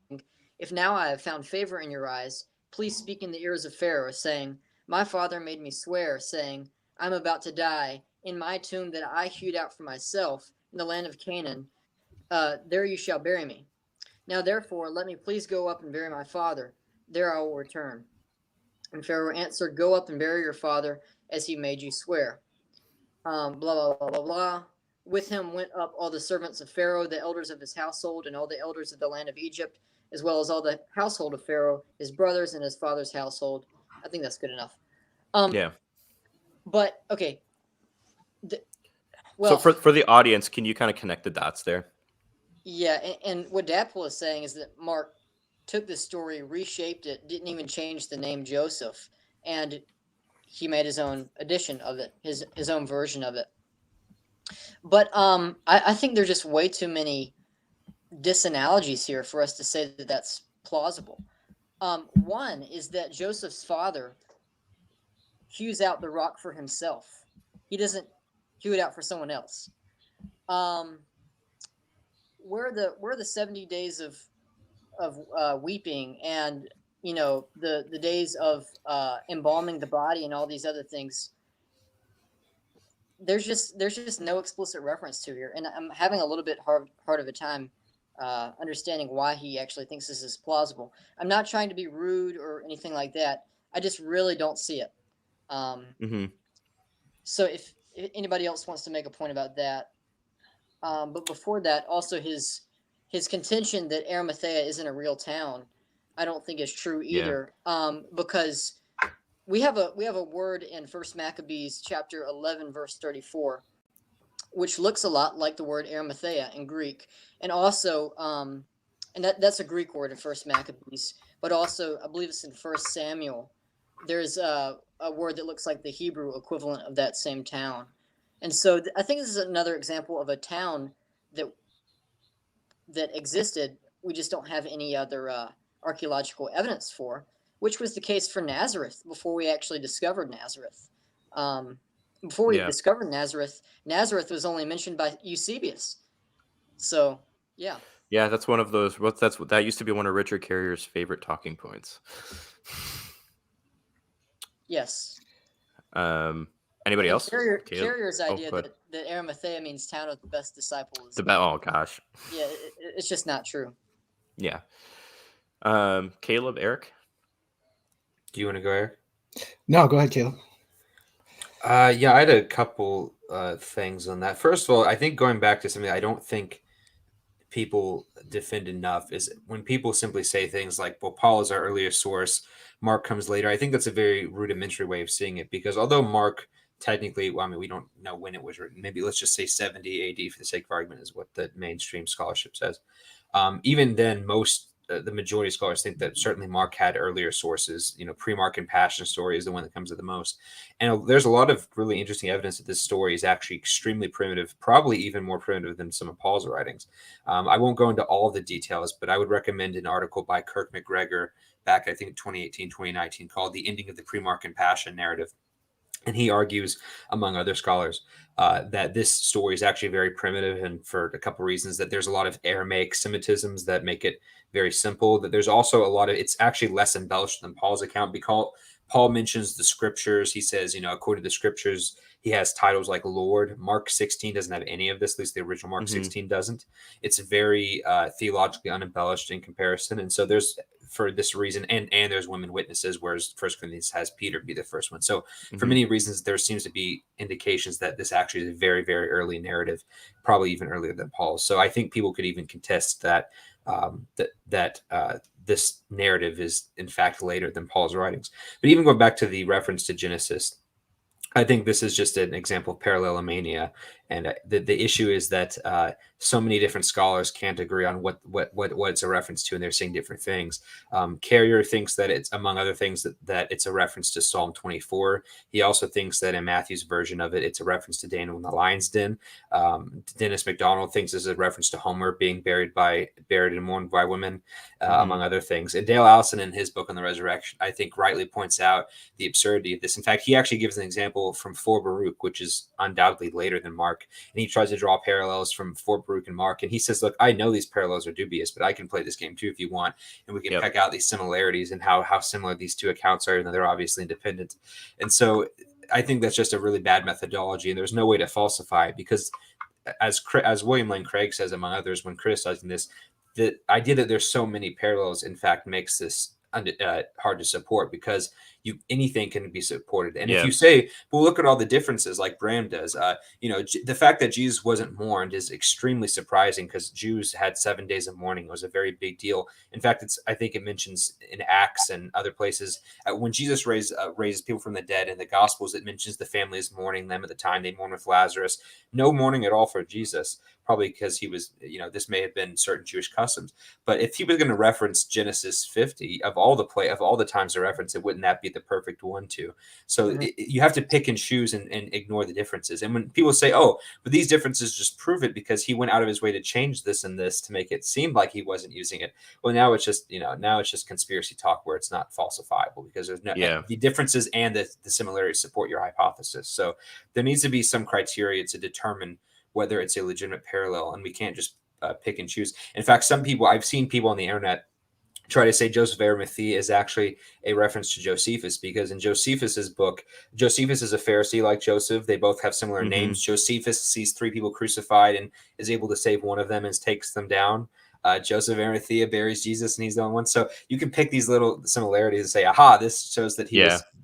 If now I have found favor in your eyes, please speak in the ears of Pharaoh, saying, My father made me swear, saying, I'm about to die. In my tomb that I hewed out for myself in the land of Canaan, there you shall bury me. Now therefore, let me please go up and bury my father. There I will return. And Pharaoh answered, Go up and bury your father, as he made you swear. blah, blah, blah, blah, blah. With him went up all the servants of Pharaoh, the elders of his household, and all the elders of the land of Egypt, as well as all the household of Pharaoh, his brothers, and his father's household. I think that's good enough. Yeah. But, okay. So for the audience, can you kind of connect the dots there? Yeah, and what Dadpool is saying is that Mark took this story, reshaped it, didn't even change the name Joseph, and he made his own edition of it, his own version of it. But I think there's just way too many disanalogies here for us to say that that's plausible. One is that Joseph's father hews out the rock for himself. He doesn't hew it out for someone else. Where are the 70 days of weeping and the days of embalming the body and all these other things? There's just no explicit reference to here, and I'm having a little bit hard of a time understanding why he actually thinks this is plausible. I'm not trying to be rude or anything like that. I just really don't see it. So if anybody else wants to make a point about that, but before that, also his contention that Arimathea isn't a real town, I don't think is true either. Because we have a word in First Maccabees chapter 11 verse 34, which looks a lot like the word Arimathea in Greek, and also and that's a Greek word in First Maccabees, but also I believe it's in First Samuel. There's a word that looks like the Hebrew equivalent of that same town, and so I think this is another example of a town that existed. We just don't have any other archaeological evidence for, which was the case for Nazareth before we actually discovered Nazareth. Before we discovered Nazareth, Nazareth was only mentioned by Eusebius. So, yeah. Yeah, that's one of those. That used to be one of Richard Carrier's favorite talking points. Yes. Anybody else? Carrier's idea that Arimathea means town of the best disciples. Oh gosh. Yeah, it's just not true. Yeah. Caleb, Eric? Do you want to go, Eric? No, go ahead, Caleb. Yeah, I had a couple things on that. First of all, I think going back to something I don't think people defend enough is when people simply say things like, well, Paul is our earliest source, Mark comes later. I think that's a very rudimentary way of seeing it, because although Mark technically, well, I mean, we don't know when it was written. Maybe let's just say 70 AD for the sake of argument is what the mainstream scholarship says. Even then, the majority of scholars think that certainly Mark had earlier sources. Pre-Mark and Passion story is the one that comes to the most. And there's a lot of really interesting evidence that this story is actually extremely primitive, probably even more primitive than some of Paul's writings. I won't go into all the details, but I would recommend an article by Kirk McGregor back, I think, 2018, 2019, called The Ending of the Pre-Mark and Passion Narrative. And he argues, among other scholars, that this story is actually very primitive, and for a couple of reasons, that there's a lot of Aramaic Semitisms that make it very simple, that there's also a lot of, it's actually less embellished than Paul's account, because Paul mentions the scriptures. He says, according to the scriptures, he has titles like Lord. Mark 16 doesn't have any of this, at least the original Mark 16 doesn't. It's very theologically unembellished in comparison. And so there's, for this reason, and there's women witnesses, whereas First Corinthians has Peter be the first one. So for many reasons, there seems to be indications that this actually is a very, very early narrative, probably even earlier than Paul's. So I think people could even contest that this narrative is in fact later than Paul's writings. But even going back to the reference to Genesis, I think this is just an example of parallelomania, and the issue is that so many different scholars can't agree on what it's a reference to, and they're saying different things. Carrier thinks that it's, among other things, that it's a reference to Psalm 24. He also thinks that in Matthew's version of it, it's a reference to Daniel in the lion's den. Dennis MacDonald thinks this is a reference to Homer being buried and mourned by women, among other things. And Dale Allison, in his book on the resurrection, I think rightly points out the absurdity of this. In fact, he actually gives an example from 4 Baruch, which is undoubtedly later than Mark, and he tries to draw parallels from 4 Baruch and Mark, and he says, look, I know these parallels are dubious, but I can play this game too if you want, and we can pick out these similarities and how similar these two accounts are, and they're obviously independent. And so I think that's just a really bad methodology, and there's no way to falsify it, because as William Lane Craig says, among others, when criticizing this, the idea that there's so many parallels in fact makes this hard to support, because anything can be supported. And Yeah. if you say, well, look at all the differences, like Bram does, the fact that Jesus wasn't mourned is extremely surprising, because Jews had 7 days of mourning. It was a very big deal. In fact, I think it mentions in Acts and other places when Jesus raises people from the dead in the Gospels, it mentions the families mourning them at the time they mourn with Lazarus. No mourning at all for Jesus, probably because he was, this may have been certain Jewish customs. But if he was going to reference Genesis 50 of all the times to reference it, wouldn't that be the perfect one to? So you have to pick and choose and ignore the differences. And when people say, oh, but these differences just prove it because he went out of his way to change this and this to make it seem like he wasn't using it. Well, now it's just, conspiracy talk where it's not falsifiable, because there's the differences and the similarities support your hypothesis. So there needs to be some criteria to determine whether it's a legitimate parallel, and we can't just pick and choose. In fact, I've seen people on the internet try to say Joseph of Arimathea is actually a reference to Josephus, because in Josephus's book, Josephus is a Pharisee like Joseph. They both have similar names. Josephus sees 3 people crucified and is able to save one of them and takes them down. Joseph of Arimathea buries Jesus, and he's the only one. So you can pick these little similarities and say, aha, this shows that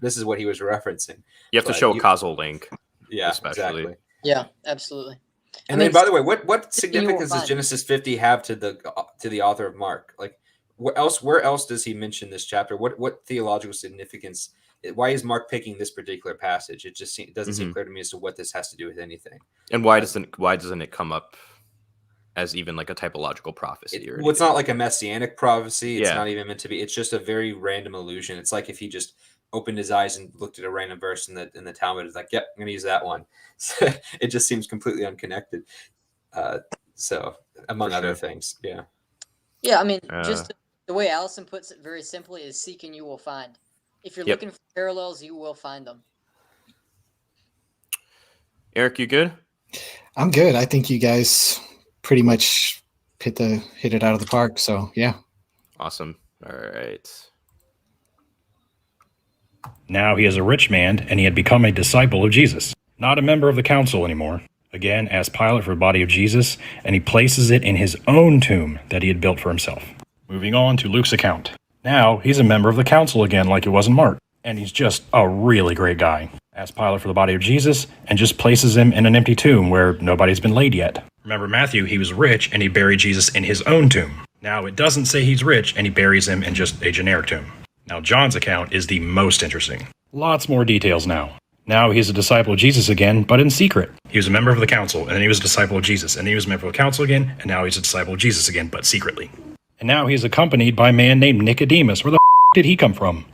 this is what he was referencing. You have to show a causal link. Yeah, especially. Exactly. Yeah, absolutely. And then, by the way, what significance does Genesis 50 have to the author of Mark? Like, where else does he mention this chapter? What theological significance? Why is Mark picking this particular passage? It just doesn't seem clear to me as to what this has to do with anything. And why doesn't it come up as even like a typological prophecy? It's not like a messianic prophecy. It's not even meant to be. It's just a very random allusion. It's like if he just opened his eyes and looked at a random verse in the Talmud. It's like, yep, I'm going to use that one. So it just seems completely unconnected. So among other things, yeah. Yeah, I mean, just the way Allison puts it very simply is seek and you will find. If you're looking for parallels, you will find them. Eric, you good? I'm good. I think you guys pretty much hit it out of the park. So yeah. Awesome. All right. Now he is a rich man, and he had become a disciple of Jesus, not a member of the council anymore. Again, asked Pilate for the body of Jesus, and he places it in his own tomb that he had built for himself. Moving on to Luke's account. Now he's a member of the council again, like it was in Mark, and he's just a really great guy. Asked Pilate for the body of Jesus, and just places him in an empty tomb where nobody's been laid yet. Remember Matthew, he was rich, and he buried Jesus in his own tomb. Now it doesn't say he's rich, and he buries him in just a generic tomb. Now, John's account is the most interesting. Lots more details now. Now he's a disciple of Jesus again, but in secret. He was a member of the council, and then he was a disciple of Jesus, and then he was a member of the council again, and now he's a disciple of Jesus again, but secretly. And now he's accompanied by a man named Nicodemus. Where the did he come from?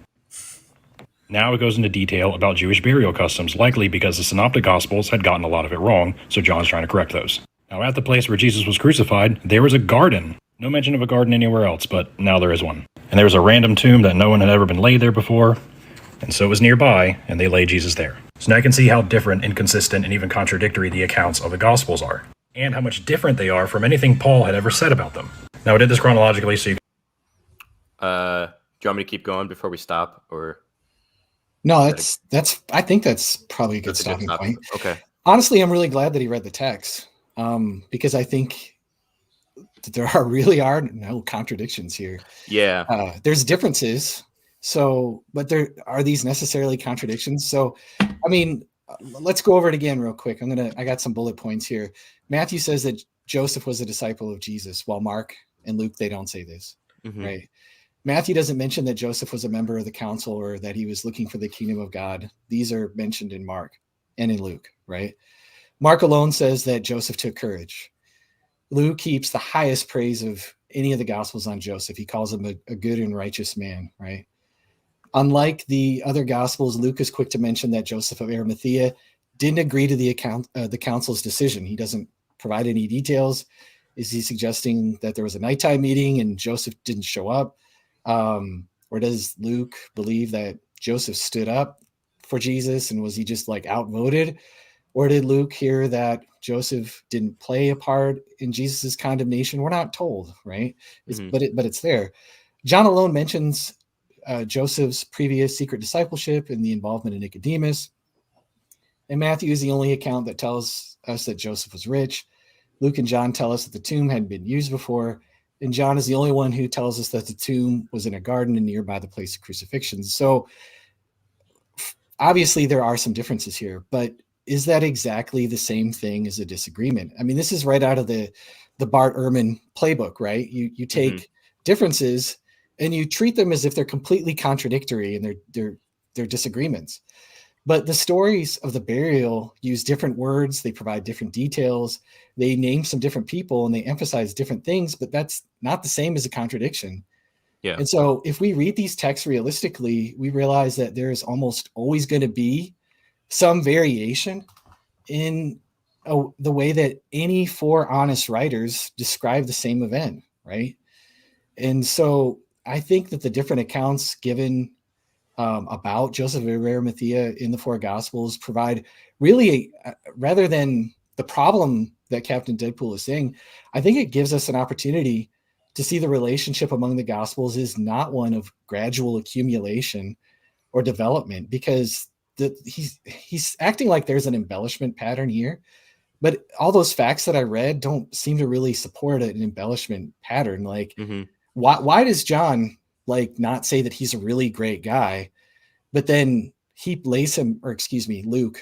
Now it goes into detail about Jewish burial customs, likely because the Synoptic Gospels had gotten a lot of it wrong, so John's trying to correct those. Now at the place where Jesus was crucified, there was a garden. No mention of a garden anywhere else, but now there is one. And there was a random tomb that no one had ever been laid there before, and so it was nearby, and they laid Jesus there. So now you can see how different, inconsistent, and even contradictory the accounts of the Gospels are, and how much different they are from anything Paul had ever said about them. Now, I did this chronologically, so you do you want me to keep going before we stop, or? No, I think that's probably a good stopping point. Okay. Honestly, I'm really glad that he read the text, because I think there are no contradictions here. Yeah. There's differences. So, but are these necessarily contradictions? So, I mean, let's go over it again real quick. I got some bullet points here. Matthew says that Joseph was a disciple of Jesus, while Mark and Luke, they don't say this, right? Matthew doesn't mention that Joseph was a member of the council or that he was looking for the kingdom of God. These are mentioned in Mark and in Luke, right? Mark alone says that Joseph took courage. Luke keeps the highest praise of any of the Gospels on Joseph. He calls him a good and righteous man, right? Unlike the other Gospels, Luke is quick to mention that Joseph of Arimathea didn't agree to the council's decision. He doesn't provide any details. Is he suggesting that there was a nighttime meeting and Joseph didn't show up? Or does Luke believe that Joseph stood up for Jesus and was he just like outvoted? Or did Luke hear that Joseph didn't play a part in Jesus's condemnation? We're not told, right? But it's there. John alone mentions Joseph's previous secret discipleship and the involvement of Nicodemus. And Matthew is the only account that tells us that Joseph was rich. Luke and John tell us that the tomb hadn't been used before. And John is the only one who tells us that the tomb was in a garden and nearby the place of crucifixion. So obviously there are some differences here, but is that exactly the same thing as a disagreement? I mean, this is right out of the Bart Ehrman playbook, right? You take differences and you treat them as if they're completely contradictory and they're disagreements. But the stories of the burial use different words, they provide different details, they name some different people, and they emphasize different things, but that's not the same as a contradiction. Yeah. And so if we read these texts realistically, we realize that there's almost always going to be some variation in the way that any four honest writers describe the same event, right? And so I think that the different accounts given about Joseph of Arimathea in the four Gospels provide really, rather than the problem that Captain Deadpool is saying, I think it gives us an opportunity to see the relationship among the Gospels is not one of gradual accumulation or development, because he's acting like there's an embellishment pattern here. But all those facts that I read don't seem to really support an embellishment pattern. Like, why does John like not say that he's a really great guy, but then he lays him, or excuse me, Luke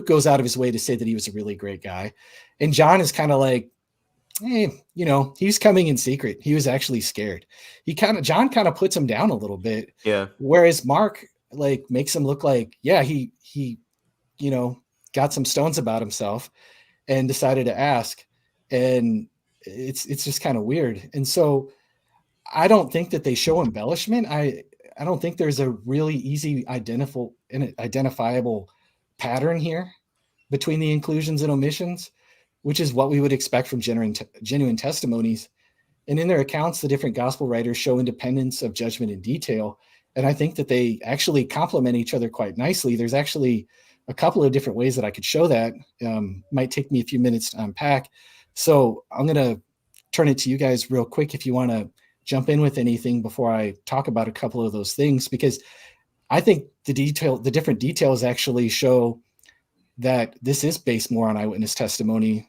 goes out of his way to say that he was a really great guy. And John is kind of like, hey, you know, he's coming in secret. He was actually scared. John kind of puts him down a little bit. Yeah. Whereas Mark like makes him look like, yeah, he, you know, got some stones about himself and decided to ask. And it's just kind of weird. And so I don't think that they show embellishment. I don't think there's a really easy identifiable pattern here between the inclusions and omissions, which is what we would expect from genuine testimonies. And in their accounts, the different gospel writers show independence of judgment and detail. And I think that they actually complement each other quite nicely. There's actually a couple of different ways that I could show that. Might take me a few minutes to unpack. So I'm going to turn it to you guys real quick if you want to jump in with anything before I talk about a couple of those things, because I think the different details actually show that this is based more on eyewitness testimony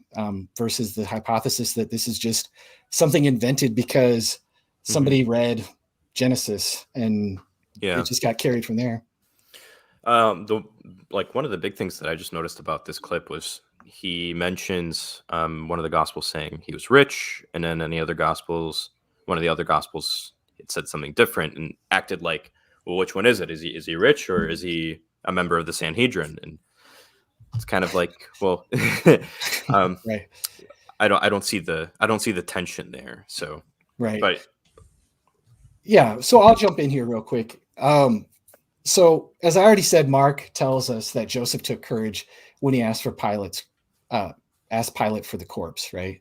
versus the hypothesis that this is just something invented because somebody read Genesis and it just got carried from there. One of the big things that I just noticed about this clip was he mentions one of the gospels saying he was rich, and then one of the other gospels, it said something different and acted like, well, which one is it? Is he rich, or is he a member of the Sanhedrin? And it's kind of like, well, right. I don't see the tension there. So right. But yeah, so I'll jump in here real quick. So as I already said, Mark tells us that Joseph took courage when he asked Pilate for the corpse, right?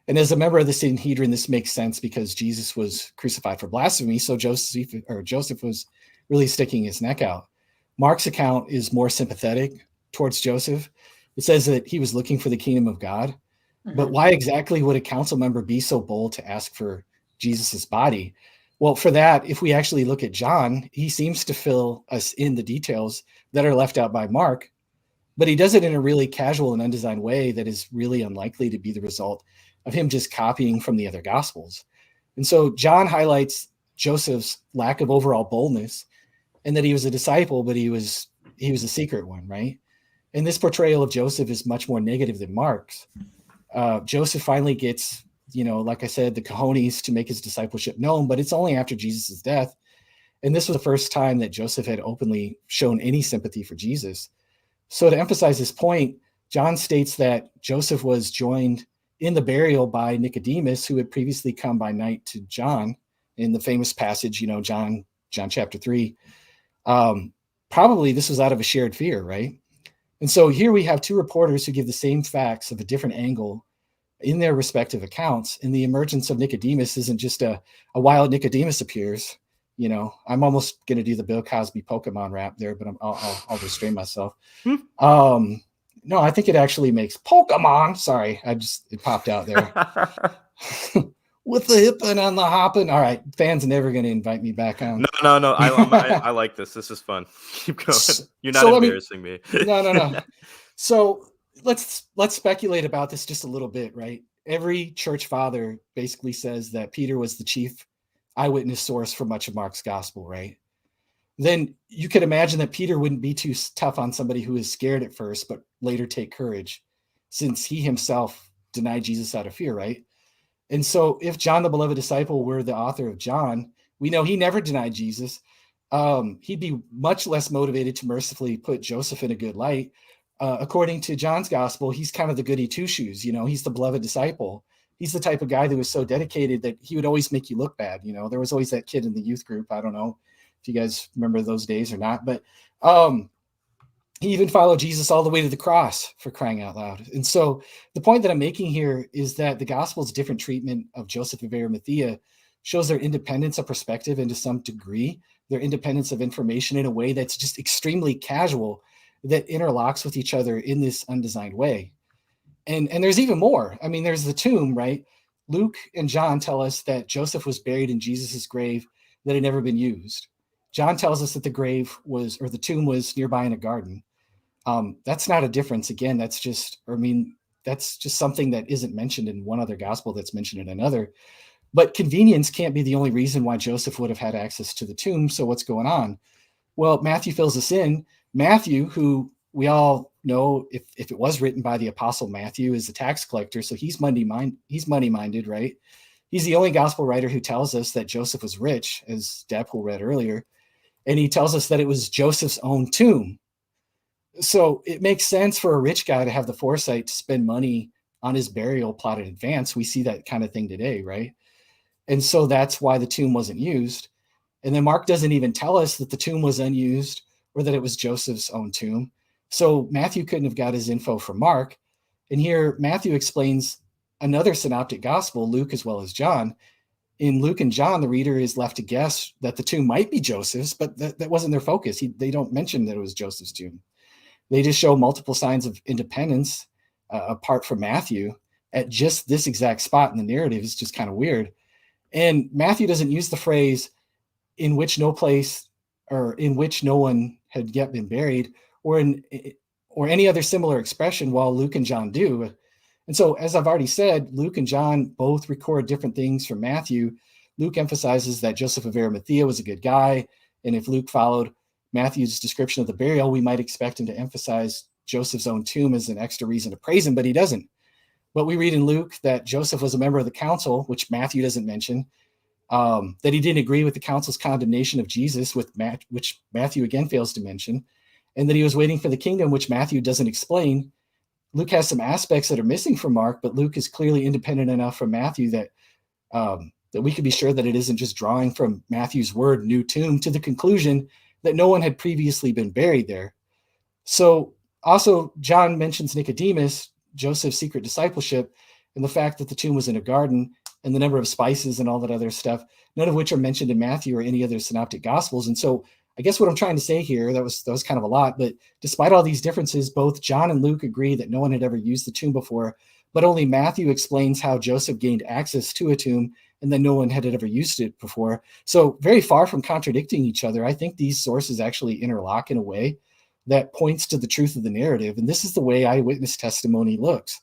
And as a member of the Sanhedrin, this makes sense because Jesus was crucified for blasphemy. So Joseph was really sticking his neck out. Mark's account is more sympathetic towards Joseph. It says that he was looking for the kingdom of God. But why exactly would a council member be so bold to ask for Jesus's body? Well, for that, if we actually look at John, he seems to fill us in the details that are left out by Mark, but he does it in a really casual and undesigned way that is really unlikely to be the result of him just copying from the other gospels. And so John highlights Joseph's lack of overall boldness and that he was a disciple, but he was a secret one, right? And this portrayal of Joseph is much more negative than Mark's. Joseph finally gets, like I said, the cojones to make his discipleship known, but it's only after Jesus' death. And this was the first time that Joseph had openly shown any sympathy for Jesus. So to emphasize this point, John states that Joseph was joined in the burial by Nicodemus, who had previously come by night to John in the famous passage, John chapter 3. Probably this was out of a shared fear, right? And so here we have two reporters who give the same facts of a different angle in their respective accounts. And the emergence of Nicodemus isn't just a wild Nicodemus appears. I'm almost going to do the Bill Cosby Pokemon rap there, but I'll restrain myself. No, I think it actually makes Pokemon. Sorry, it popped out there. With the hippin' and the hopping. All right, fans never going to invite me back on. No. I like this. This is fun. Keep going. You're not embarrassing me. No. So let's speculate about this just a little bit, right? Every church father basically says that Peter was the chief eyewitness source for much of Mark's gospel, right? then you could imagine that Peter wouldn't be too tough on somebody who is scared at first, but later take courage, since he himself denied Jesus out of fear, right? And so if John, the beloved disciple, were the author of John, we know he never denied Jesus. He'd be much less motivated to mercifully put Joseph in a good light. According to John's gospel, he's kind of the goody two shoes. He's the beloved disciple. He's the type of guy that was so dedicated that he would always make you look bad. There was always that kid in the youth group. I don't know if you guys remember those days or not, but he even followed Jesus all the way to the cross, for crying out loud. And so the point that I'm making here is that the gospel's different treatment of Joseph of Arimathea shows their independence of perspective, and to some degree, their independence of information in a way that's just extremely casual, that interlocks with each other in this undesigned way. And there's even more. I mean, there's the tomb, right? Luke and John tell us that Joseph was buried in Jesus's grave that had never been used. John tells us that the tomb was nearby in a garden. That's not a difference. Again, that's just something that isn't mentioned in one other gospel that's mentioned in another. But convenience can't be the only reason why Joseph would have had access to the tomb. So what's going on? Well, Matthew fills us in. Matthew, who we all know, if it was written by the apostle Matthew, is a tax collector. So he's money-minded, right? He's the only gospel writer who tells us that Joseph was rich, as Dadpool read earlier. And he tells us that it was Joseph's own tomb. So it makes sense for a rich guy to have the foresight to spend money on his burial plot in advance. We see that kind of thing today, right? And so that's why the tomb wasn't used. And then Mark doesn't even tell us that the tomb was unused or that it was Joseph's own tomb. So Matthew couldn't have got his info from Mark. And here Matthew explains another synoptic gospel, Luke as well as John. In Luke and John, the reader is left to guess that the tomb might be Joseph's, but that wasn't their focus. They don't mention that it was Joseph's tomb. They just show multiple signs of independence apart from Matthew at just this exact spot in the narrative. It's just kind of weird. And Matthew doesn't use the phrase in which no place or in which no one had yet been buried or any other similar expression, while Luke and John do. And so, as I've already said, Luke and John both record different things from Matthew. Luke emphasizes that Joseph of Arimathea was a good guy. And if Luke followed Matthew's description of the burial, we might expect him to emphasize Joseph's own tomb as an extra reason to praise him, but he doesn't. But we read in Luke that Joseph was a member of the council, which Matthew doesn't mention, that he didn't agree with the council's condemnation of Jesus, which Matthew again fails to mention, and that he was waiting for the kingdom, which Matthew doesn't explain. Luke has some aspects that are missing from Mark, but Luke is clearly independent enough from Matthew that we could be sure that it isn't just drawing from Matthew's word, new tomb, to the conclusion that no one had previously been buried there. So also John mentions Nicodemus, Joseph's secret discipleship, and the fact that the tomb was in a garden, and the number of spices and all that other stuff, none of which are mentioned in Matthew or any other synoptic gospels. And so I guess what I'm trying to say here, that was kind of a lot, but despite all these differences, both John and Luke agree that no one had ever used the tomb before, but only Matthew explains how Joseph gained access to a tomb and then no one had ever used it before. So very far from contradicting each other, I think these sources actually interlock in a way that points to the truth of the narrative. And this is the way eyewitness testimony looks.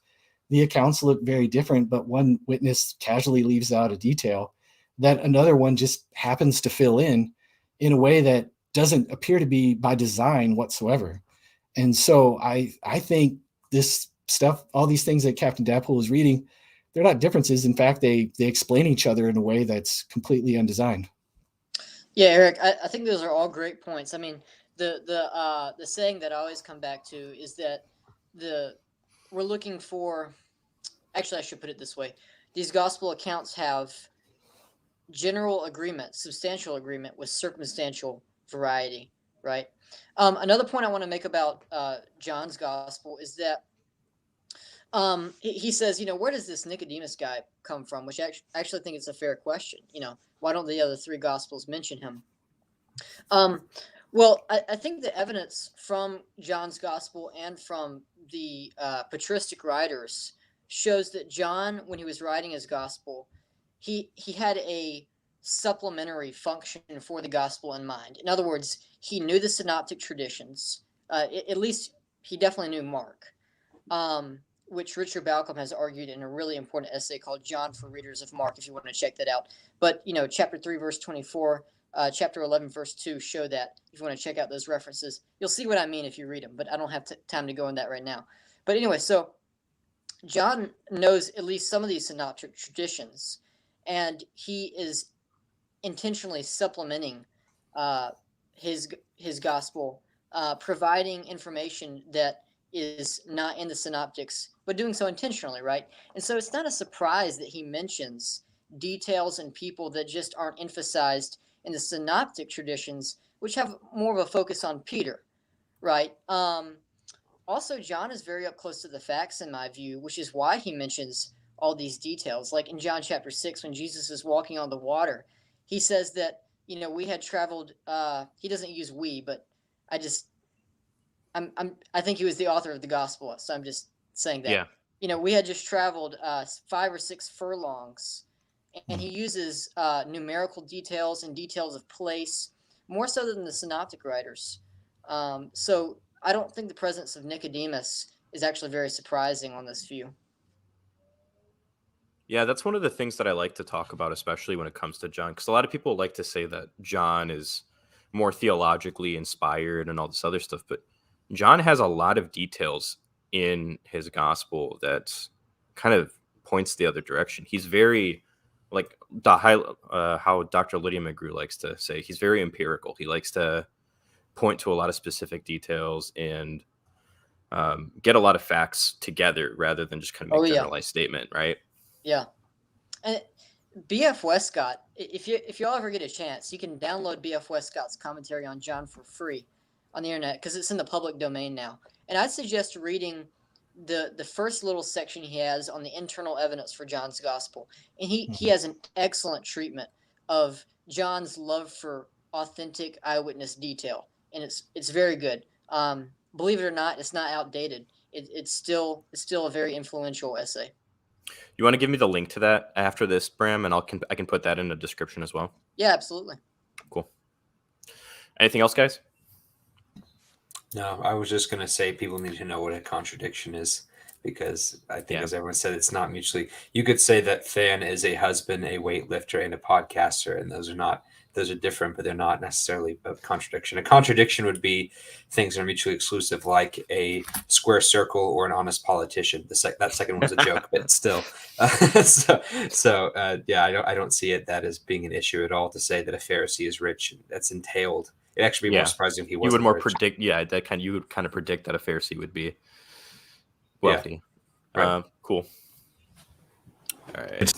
The accounts look very different, but one witness casually leaves out a detail that another one just happens to fill in a way that doesn't appear to be by design whatsoever. And so I think this stuff, all these things that CaptainDadpool is reading, they're not differences. In fact, they explain each other in a way that's completely undesigned. Yeah, Eric, I think those are all great points. I mean, the saying that I always come back to is that we're looking for, actually I should put it this way, these gospel accounts have general agreement, substantial agreement with circumstantial variety, right? Another point I want to make about John's gospel is that he says, where does this Nicodemus guy come from? Which I actually think it's a fair question. Why don't the other three gospels mention him? Well, I think the evidence from John's gospel and from the patristic writers shows that John, when he was writing his gospel, he had a supplementary function for the gospel in mind. In other words, he knew the synoptic traditions. At least he definitely knew Mark, which Richard Balcom has argued in a really important essay called John for Readers of Mark, if you want to check that out. But, chapter 3, verse 24, chapter 11, verse 2 show that. If you want to check out those references, you'll see what I mean if you read them, but I don't have time to go in that right now. But anyway, so John knows at least some of these synoptic traditions, and he is intentionally supplementing his gospel, providing information that is not in the synoptics, but doing so intentionally, right? And so it's not a surprise that he mentions details and people that just aren't emphasized in the synoptic traditions, which have more of a focus on Peter, right? Also, John is very up close to the facts, in my view, which is why he mentions all these details. Like in John chapter 6, when Jesus is walking on the water, he says that, we had traveled, he doesn't use we, but I think he was the author of the gospel, so I'm just saying that. Yeah. We had just traveled 5 or 6 furlongs, and he uses numerical details and details of place more so than the synoptic writers. So I don't think the presence of Nicodemus is actually very surprising on this view. Yeah, that's one of the things that I like to talk about, especially when it comes to John, because a lot of people like to say that John is more theologically inspired and all this other stuff, but John has a lot of details in his gospel that kind of points the other direction. He's very, like how Dr. Lydia McGrew likes to say, he's very empirical. He likes to point to a lot of specific details and get a lot of facts together rather than just kind of make generalized statement, right? Yeah. And B.F. Westcott, if y'all ever get a chance, you can download B.F. Westcott's commentary on John for free on the internet because it's in the public domain now. And I'd suggest reading the first little section he has on the internal evidence for John's gospel. And he has an excellent treatment of John's love for authentic eyewitness detail. And it's very good. Believe it or not, it's not outdated. It's still a very influential essay. You want to give me the link to that after this, Bram, and I can put that in the description as well. Yeah, absolutely. Cool. Anything else, guys? No, I was just going to say people need to know what a contradiction is, because I think, as everyone said, it's not mutually. You could say that Fan is a husband, a weightlifter, and a podcaster, and those are different, but they're not necessarily a contradiction. A contradiction would be things that are mutually exclusive, like a square circle or an honest politician. That second one was a joke, but still. I don't see it as being an issue at all to say that a Pharisee is rich. That's entailed. It'd actually be more surprising if he wasn't. You would more rich. predict, you would kind of predict that a Pharisee would be wealthy. Yeah. Right. Cool. All right.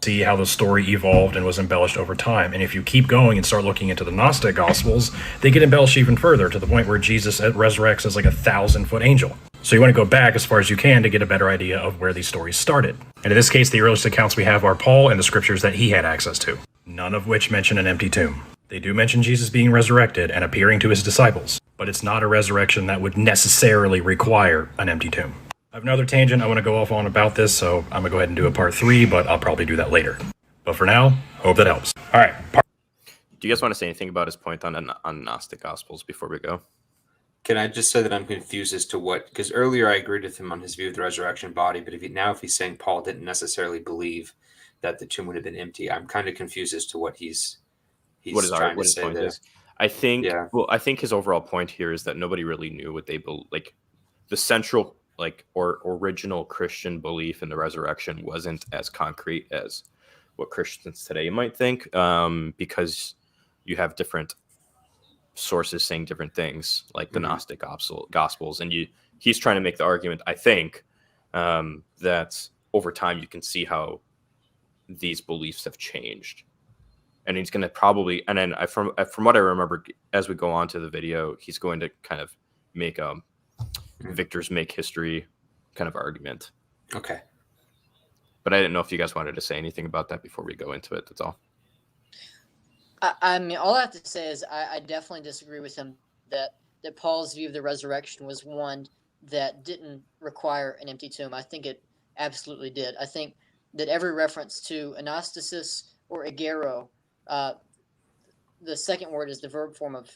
See how the story evolved and was embellished over time. And if you keep going and start looking into the Gnostic Gospels, they get embellished even further to the point where Jesus resurrects as like 1,000-foot angel. So you want to go back as far as you can to get a better idea of where these stories started. And in this case, the earliest accounts we have are Paul and the scriptures that he had access to, none of which mention an empty tomb. They do mention Jesus being resurrected and appearing to his disciples, but it's not a resurrection that would necessarily require an empty tomb. I have another tangent I want to go off on about this, so I'm going to go ahead and do a part 3, but I'll probably do that later. But for now, hope that helps. All right. Do you guys want to say anything about his point on Gnostic Gospels before we go? Can I just say that I'm confused as to what, because earlier I agreed with him on his view of the resurrection body, but if he's saying Paul didn't necessarily believe that the tomb would have been empty, I'm kind of confused as to what he's trying to say there. I think his overall point here is that nobody really knew what they believe. Like the central or original Christian belief in the resurrection wasn't as concrete as what Christians today might think, because you have different sources saying different things, like the Gnostic Gospels, and he's trying to make the argument, I think, that over time you can see how these beliefs have changed, and he's going to probably, and then from what I remember, as we go on to the video, he's going to kind of make a victors make history kind of argument. Okay. But I didn't know if you guys wanted to say anything about that before we go into it. That's all. I mean, all I have to say is I definitely disagree with him that Paul's view of the resurrection was one that didn't require an empty tomb. I think it absolutely did. I think that every reference to anastasis or agero, the second word is the verb form of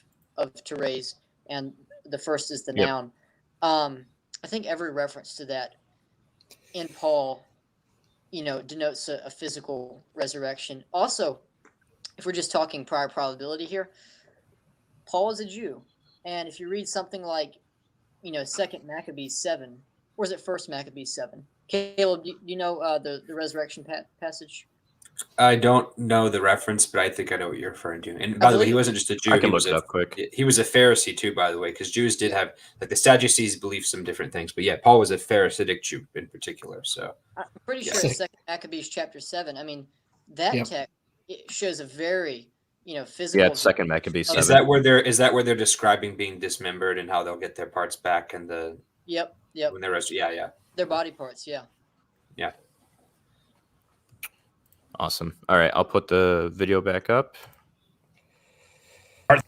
to raise, and the first is the noun. I think every reference to that in Paul, denotes a physical resurrection. Also, if we're just talking prior probability here, Paul is a Jew. And if you read something like, 2nd Maccabees 7, or is it 1st Maccabees 7? Caleb, do you know the resurrection passage? I don't know the reference, but I think I know what you're referring to. And by the way, he wasn't just a Jew. I can he look was it a, up quick. He was a Pharisee too, by the way, because Jews did have, like, the Sadducees believed some different things. But yeah, Paul was a Pharisaic Jew in particular. So I'm pretty sure it's 2nd Maccabees chapter 7. I mean, that text, it shows a very, physical. Yeah, it's 2nd Maccabees 7. Is that where they're describing being dismembered and how they'll get their parts back and the Yep. when they're yeah. Their body parts, yeah. Yeah. Awesome. All right, I'll put the video back up. Part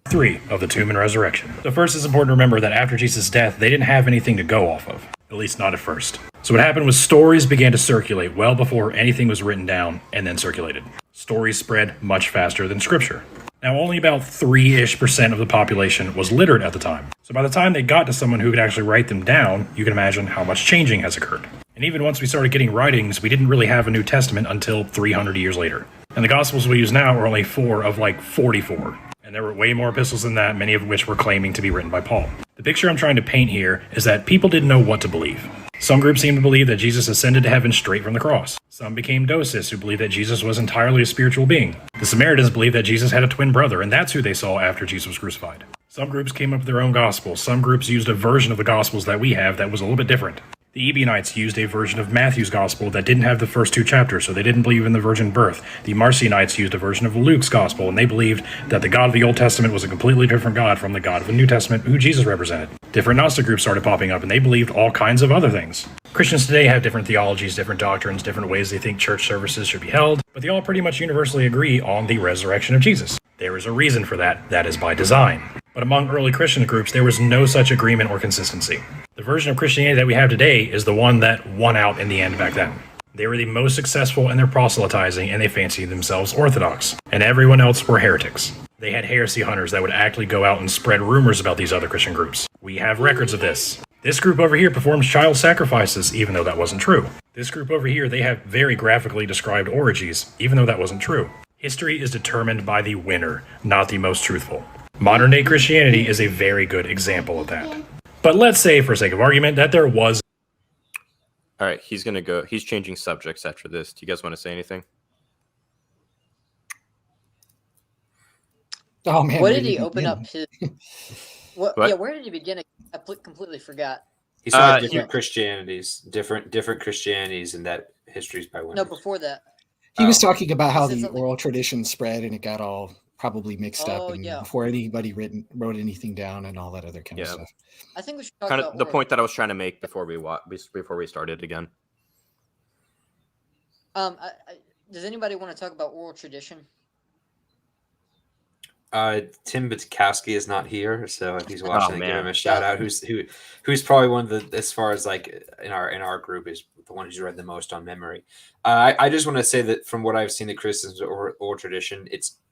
3 of the tomb and resurrection. So first, it's important to remember that after Jesus' death, they didn't have anything to go off of. At least not at first. So what happened was stories began to circulate well before anything was written down and then circulated. Stories spread much faster than scripture. Now, only about 3-ish% of the population was literate at the time. So by the time they got to someone who could actually write them down, you can imagine how much changing has occurred. And even once we started getting writings, we didn't really have a New Testament until 300 years later. And the Gospels we use now are only 4 of like 44. And there were way more epistles than that, many of which were claiming to be written by Paul. The picture I'm trying to paint here is that people didn't know what to believe. Some groups seemed to believe that Jesus ascended to heaven straight from the cross. Some became Dosists, who believed that Jesus was entirely a spiritual being. The Samaritans believed that Jesus had a twin brother, and that's who they saw after Jesus was crucified. Some groups came up with their own gospels. Some groups used a version of the gospels that we have that was a little bit different. The Ebionites used a version of Matthew's gospel that didn't have the first 2 chapters, so they didn't believe in the virgin birth. The Marcionites used a version of Luke's gospel, and they believed that the God of the Old Testament was a completely different God from the God of the New Testament, who Jesus represented. Different Gnostic groups started popping up, and they believed all kinds of other things. Christians today have different theologies, different doctrines, different ways they think church services should be held, but they all pretty much universally agree on the resurrection of Jesus. There is a reason for that. That is by design. But among early Christian groups, there was no such agreement or consistency. The version of Christianity that we have today is the one that won out in the end back then. They were the most successful in their proselytizing, and they fancied themselves Orthodox, and everyone else were heretics. They had heresy hunters that would actually go out and spread rumors about these other Christian groups. We have records of this. This group over here performs child sacrifices, even though that wasn't true. This group over here, they have very graphically described orgies, even though that wasn't true. History is determined by the winner, not the most truthful. Modern-day Christianity is a very good example of that. But let's say, for sake of argument, that there was... All right, he's changing subjects after this. Do you guys want to say anything? Oh, man. What did he open up his... What? Yeah, where did he begin? I completely forgot. He saw different Christianities, different Christianities, and that history's by winner. No, before that. He was talking about how the oral tradition spread and it got all probably mixed up and before anybody wrote anything down and all that other kind of stuff. I think we should talk kind about of the point that I was trying to make before we started again. Does anybody want to talk about oral tradition? Tim Butkowski is not here, so if he's watching, give him a shout out. Who's probably one of the, as far as like in our group, is the one who's read the most on memory. I just want to say that from what I've seen, the criticisms of oral tradition,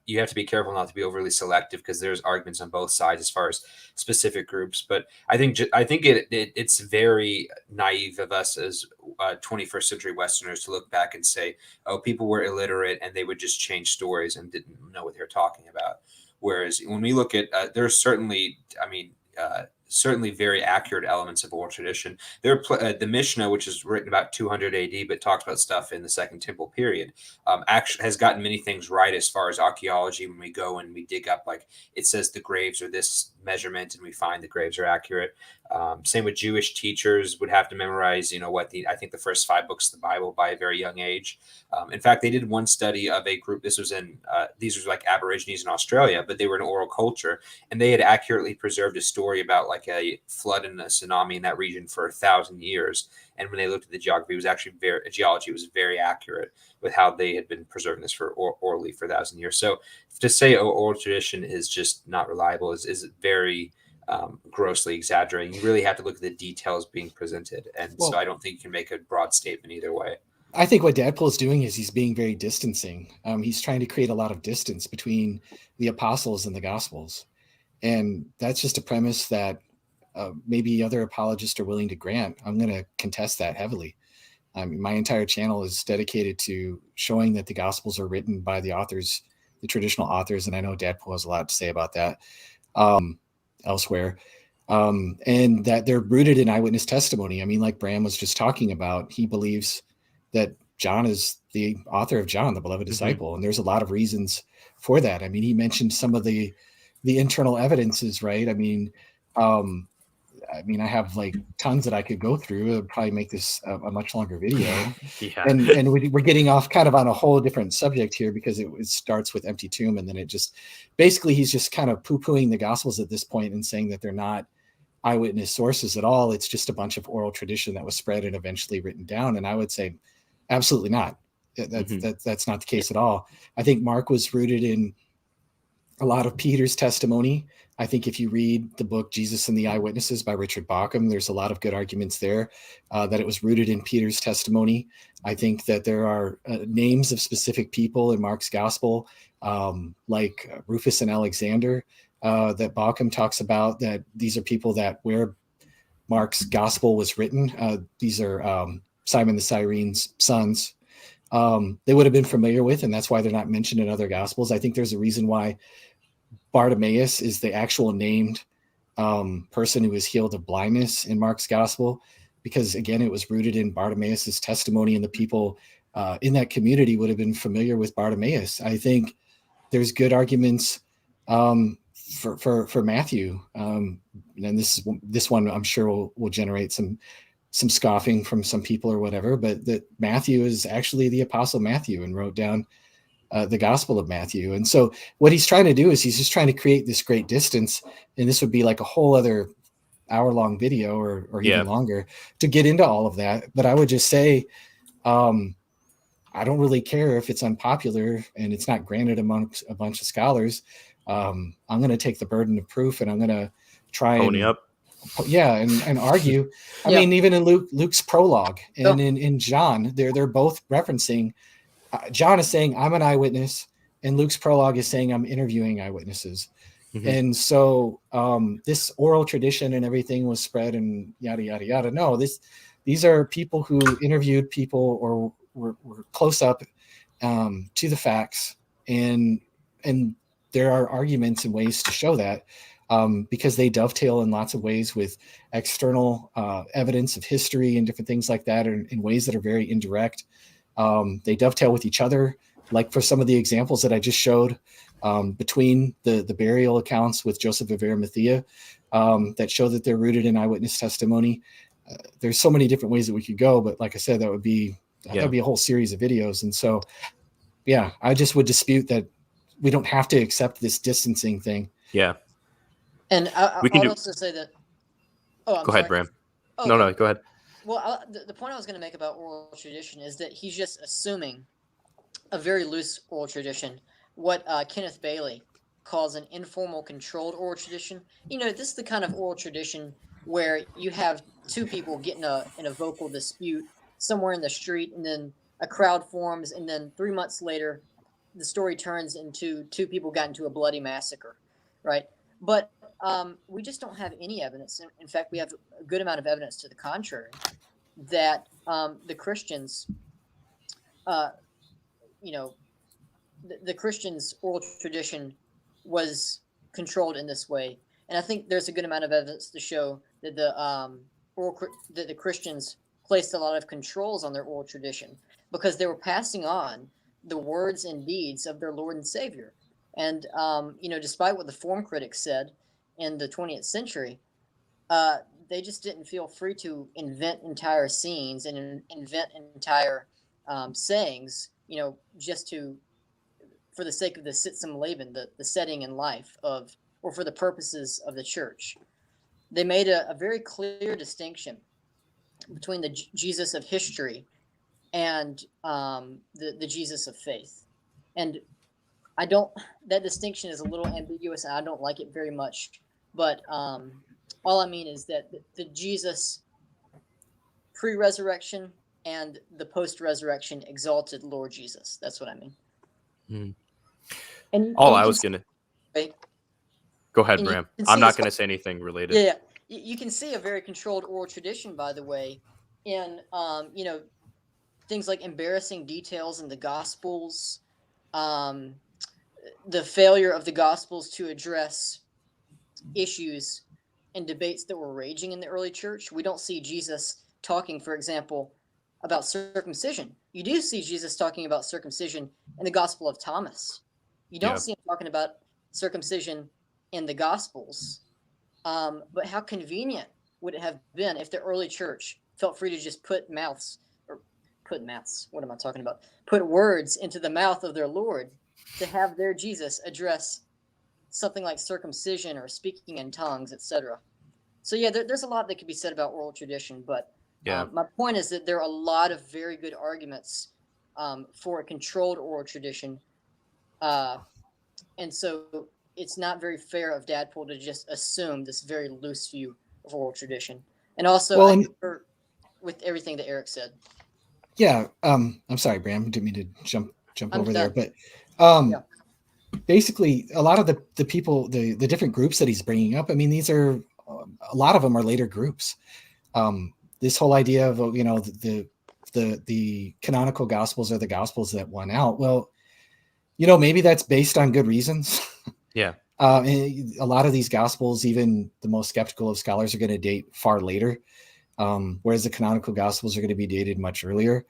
you have to be careful not to be overly selective because there's arguments on both sides as far as specific groups. But I think it's very naive of us as 21st century Westerners to look back and say, oh, people were illiterate and they would just change stories and didn't know what they were talking about. Whereas when we look at, there's certainly, certainly very accurate elements of oral tradition. The Mishnah, which is written about 200 AD, but talks about stuff in the Second Temple period, actually has gotten many things right as far as archaeology. When we go and we dig up, like it says the graves are this measurement, and we find the graves are accurate. Same with Jewish teachers would have to memorize, I think the first 5 books of the Bible by a very young age. In fact, they did one study of a group. This was these were like Aborigines in Australia, but they were an oral culture, and they had accurately preserved a story about like a flood and a tsunami in that region for 1,000 years. And when they looked at the geography, it was actually geology was very accurate with how they had been preserving this for orally for 1,000 years. So to say oral tradition is just not reliable is very grossly exaggerating. You really have to look at the details being presented. And so I don't think you can make a broad statement either way. I think what Dadpool is doing is he's being very distancing. He's trying to create a lot of distance between the apostles and the gospels. And that's just a premise that maybe other apologists are willing to grant. I'm going to contest that heavily. My entire channel is dedicated to showing that the gospels are written by the authors the traditional authors, and I know Dadpool has a lot to say about that elsewhere, and that they're rooted in eyewitness testimony. I mean, like Bram was just talking about, he believes that John is the author of John, the beloved disciple, and there's a lot of reasons for that. I mean, he mentioned some of the internal evidences, right? I mean, I have like tons that I could go through. It would probably make this a much longer video. Yeah. And we're getting off kind of on a whole different subject here, because it starts with empty tomb, and then it just basically he's just kind of poo-pooing the Gospels at this point and saying that they're not eyewitness sources at all. It's just a bunch of oral tradition that was spread and eventually written down. And I would say absolutely not. That's not the case at all. I think Mark was rooted in a lot of Peter's testimony. I think if you read the book Jesus and the Eyewitnesses by Richard Bauckham, there's a lot of good arguments there that it was rooted in Peter's testimony. I think that there are names of specific people in Mark's gospel, like Rufus and Alexander, that Bauckham talks about, that these are people that where Mark's gospel was written. These are Simon the Cyrene's sons. They would have been familiar with, and that's why they're not mentioned in other gospels. I think there's a reason why Bartimaeus is the actual named person who was healed of blindness in Mark's gospel, because again, it was rooted in Bartimaeus's testimony, and the people in that community would have been familiar with Bartimaeus. I think there's good arguments for Matthew, and this one I'm sure will generate some scoffing from some people or whatever, but that Matthew is actually the Apostle Matthew and wrote down the Gospel of Matthew. And so what he's trying to do is he's just trying to create this great distance, and this would be like a whole other hour-long video or even longer to get into all of that. But I would just say, I don't really care if it's unpopular and it's not granted amongst a bunch of scholars. I'm going to take the burden of proof, and I'm going to try and argue. I mean, even in Luke's prologue and in John, they're both referencing. John is saying, I'm an eyewitness, and Luke's prologue is saying, I'm interviewing eyewitnesses. And so this oral tradition and everything was spread and yada, yada, yada. No, these are people who interviewed people or were close up to the facts. And there are arguments and ways to show that because they dovetail in lots of ways with external evidence of history and different things like that, in ways that are very indirect. They dovetail with each other, like for some of the examples that I just showed between the burial accounts with Joseph of Arimathea that show that they're rooted in eyewitness testimony. There's so many different ways that we could go, but like I said, that would be a whole series of videos. And so, I just would dispute that we don't have to accept this distancing thing. Yeah. And I'll also say that. Oh, I'm go ahead, Bram. Oh, no, go ahead. Well, the point I was going to make about oral tradition is that he's just assuming a very loose oral tradition, what Kenneth Bailey calls an informal controlled oral tradition. This is the kind of oral tradition where you have two people get in a vocal dispute somewhere in the street, and then a crowd forms, and then 3 months later, the story turns into two people got into a bloody massacre, right? But we just don't have any evidence. In fact, we have a good amount of evidence to the contrary, that the Christians, the Christians' oral tradition was controlled in this way. And I think there's a good amount of evidence to show that the Christians placed a lot of controls on their oral tradition, because they were passing on the words and deeds of their Lord and Savior. And, despite what the form critics said in the 20th century, they just didn't feel free to invent entire scenes and invent entire sayings, just for the sake of the Sitzum Leben, the setting in life or for the purposes of the church. They made a very clear distinction between the Jesus of history and the Jesus of faith. And that distinction is a little ambiguous, and I don't like it very much. But all I mean is that the Jesus pre-resurrection and the post-resurrection exalted Lord Jesus. That's what I mean. Mm. And I was going to... Right? Go ahead, Bram. I'm not going to say anything related. Yeah. You can see a very controlled oral tradition, by the way, in, things like embarrassing details in the Gospels, the failure of the Gospels to address issues and debates that were raging in the early church. We don't see Jesus talking, for example, about circumcision. You do see Jesus talking about circumcision in the Gospel of Thomas. You don't see him talking about circumcision in the Gospels. But how convenient would it have been if the early church felt free to just put words into the mouth of their Lord to have their Jesus address something like circumcision or speaking in tongues, etc. So yeah, there's a lot that could be said about oral tradition, but my point is that there are a lot of very good arguments for a controlled oral tradition, and so it's not very fair of Dadpool to just assume this very loose view of oral tradition. And also, I concur with everything that Eric said. Yeah, I'm sorry, Bram, didn't mean to jump over there, but basically, a lot of the people, the different groups that he's bringing up, I mean, these are a lot of them are later groups. This whole idea of the canonical gospels are the gospels that won out. Well, maybe that's based on good reasons. Yeah. A lot of these gospels, even the most skeptical of scholars, are going to date far later, whereas the canonical gospels are going to be dated much earlier.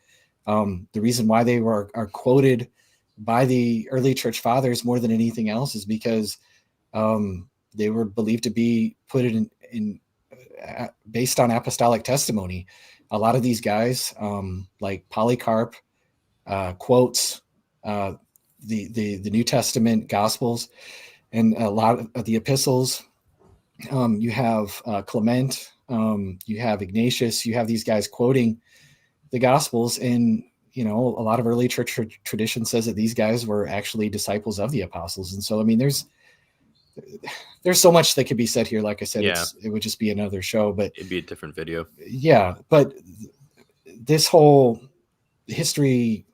The reason why they are quoted by the early church fathers more than anything else is because they were believed to be put in based on apostolic testimony. A lot of these guys, like Polycarp, quotes the New Testament Gospels and a lot of the epistles. You have Clement, you have Ignatius, you have these guys quoting the Gospels, and a lot of early church tradition says that these guys were actually disciples of the apostles. And so, I mean, there's so much that could be said here. Like I said, it would just be another show, but it'd be a different video. Yeah. But this whole history,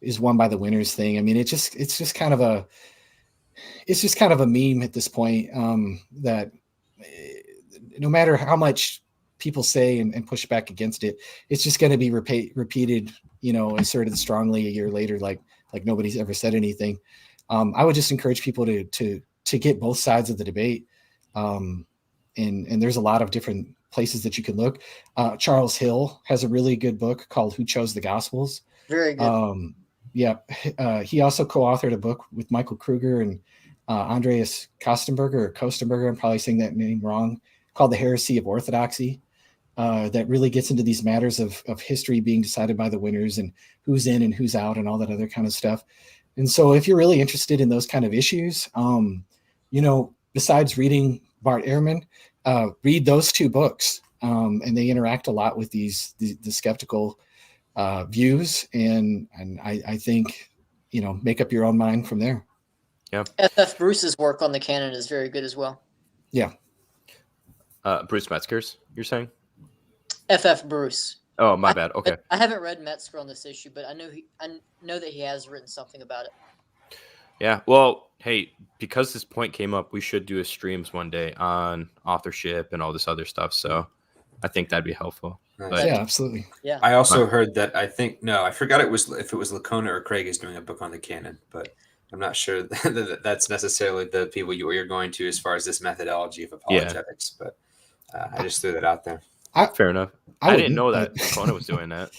is won by the winners thing. I mean, it's just kind of a meme at this point, that no matter how much people say and push back against it, it's just going to be repeated, asserted strongly a year later, like nobody's ever said anything. I would just encourage people to get both sides of the debate. And there's a lot of different places that you can look. Charles Hill has a really good book called Who Chose the Gospels. Very good. He also co-authored a book with Michael Kruger and Andreas Kostenberger. I'm probably saying that name wrong, called The Heresy of Orthodoxy. That really gets into these matters of history being decided by the winners and who's in and who's out and all that other kind of stuff. And so if you're really interested in those kind of issues, besides reading Bart Ehrman, read those two books. And they interact a lot with the skeptical views. And I think, make up your own mind from there. Yeah. F.F. Bruce's work on the canon is very good as well. Yeah. Bruce Metzger's, you're saying? F.F. Bruce. Oh, my bad. Okay. I haven't read Metzger on this issue, but I know that he has written something about it. Yeah. Well, hey, because this point came up, we should do a streams one day on authorship and all this other stuff. So I think that'd be helpful. Nice. But, Yeah, absolutely. Yeah. I also heard that I forgot if it was Lacona or Craig is doing a book on the canon, but I'm not sure that that's necessarily the people you're going to as far as this methodology of apologetics. But I just threw that out there. Fair enough. I didn't know that Lacona was doing that.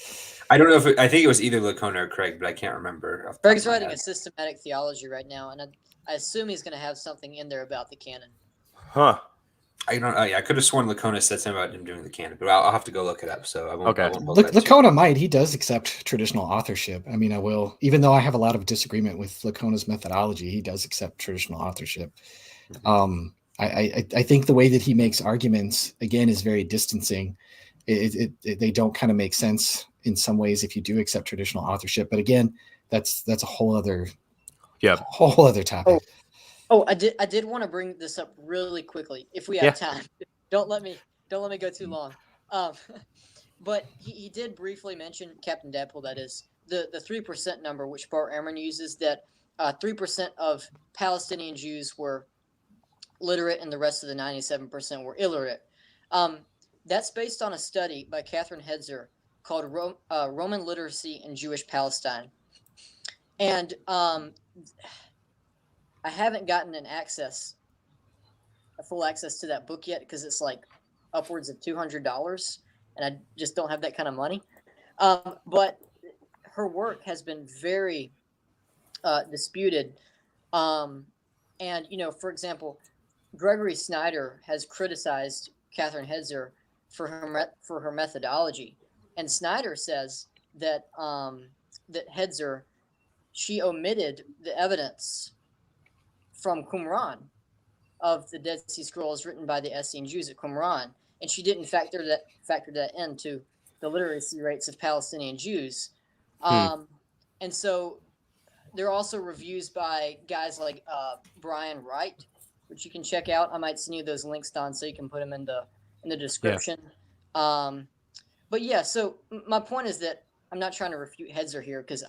I don't know I think it was either Lacona or Craig, but I can't remember. Craig's writing a systematic theology right now, and I assume he's going to have something in there about the canon. Huh. I don't. I could have sworn Lacona said something about him doing the canon, but I'll have to go look it up. So I won't. Okay. I won't hold that Lacona might. He does accept traditional authorship. I mean, I will, even though I have a lot of disagreement with Lacona's methodology, he does accept traditional authorship. I think the way that he makes arguments, again, is very distancing. They don't kind of make sense in some ways if you do accept traditional authorship. But again, that's a whole other topic. Oh, I did want to bring this up really quickly, if we have time. Don't let me go too long. But he did briefly mention CaptainDadpool. That is the 3% number, which Bart Ehrman uses. That 3% of Palestinian Jews were literate, and the rest of the 97% were illiterate. That's based on a study by Catherine Hedzer called Roman Literacy in Jewish Palestine. And I haven't gotten a full access to that book yet because it's like upwards of $200, and I just don't have that kind of money. But her work has been very disputed. And, for example, Gregory Snyder has criticized Catherine Hetzer for her methodology. And Snyder says that that Hetzer, she omitted the evidence from Qumran of the Dead Sea Scrolls written by the Essene Jews at Qumran, and she didn't factor that into the literacy rates of Palestinian Jews. And so there are also reviews by guys like Brian Wright, which you can check out. I might send you those links, Don, so you can put them in the description. Yeah. But yeah, so my point is that I'm not trying to refute Hetzer here because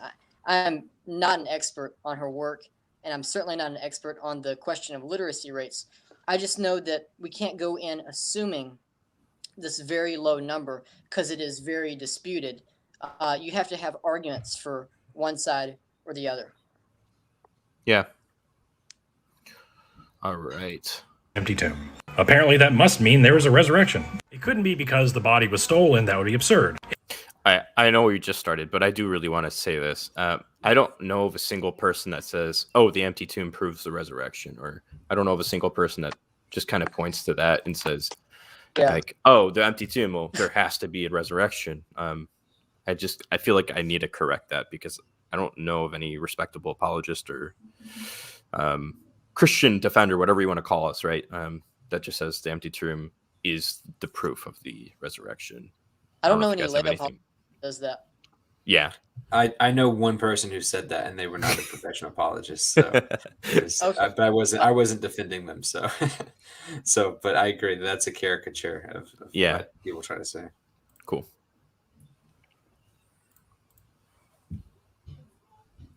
I'm not an expert on her work, and I'm certainly not an expert on the question of literacy rates. I just know that we can't go in assuming this very low number because it is very disputed. You have to have arguments for one side or the other. Yeah. All right. Empty tomb. Apparently that must mean there was a resurrection. It couldn't be because the body was stolen. That would be absurd. I know you just started, but I do really want to say this. I don't know of a single person that says, oh, the empty tomb proves the resurrection. Or I don't know of a single person that just kind of points to that and says, like, oh, the empty tomb, well, there has to be a resurrection. I feel like I need to correct that because I don't know of any respectable apologist or Christian defender, whatever you want to call us, right? That just says the empty tomb is the proof of the resurrection. I don't know any lay apologist does that. Yeah. I know one person who said that, and they were not a professional apologist. So, Okay. but I wasn't defending them. So, but I agree that's a caricature of what people try to say. Cool.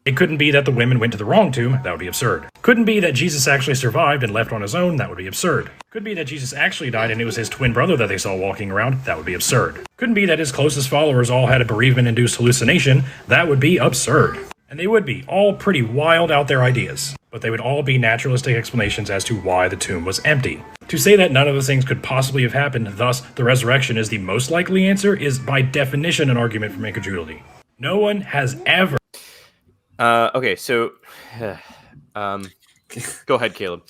It couldn't be that the women went to the wrong tomb. That would be absurd. Couldn't be that Jesus actually survived and left on his own. That would be absurd. Could be that Jesus actually died and it was his twin brother that they saw walking around. That would be absurd. Couldn't be that his closest followers all had a bereavement-induced hallucination. That would be absurd. And they would be all pretty wild out there ideas. But they would all be naturalistic explanations as to why the tomb was empty. To say that none of those things could possibly have happened, thus the resurrection is the most likely answer, is by definition an argument for incredulity. No one has ever... Okay, so go ahead, Caleb.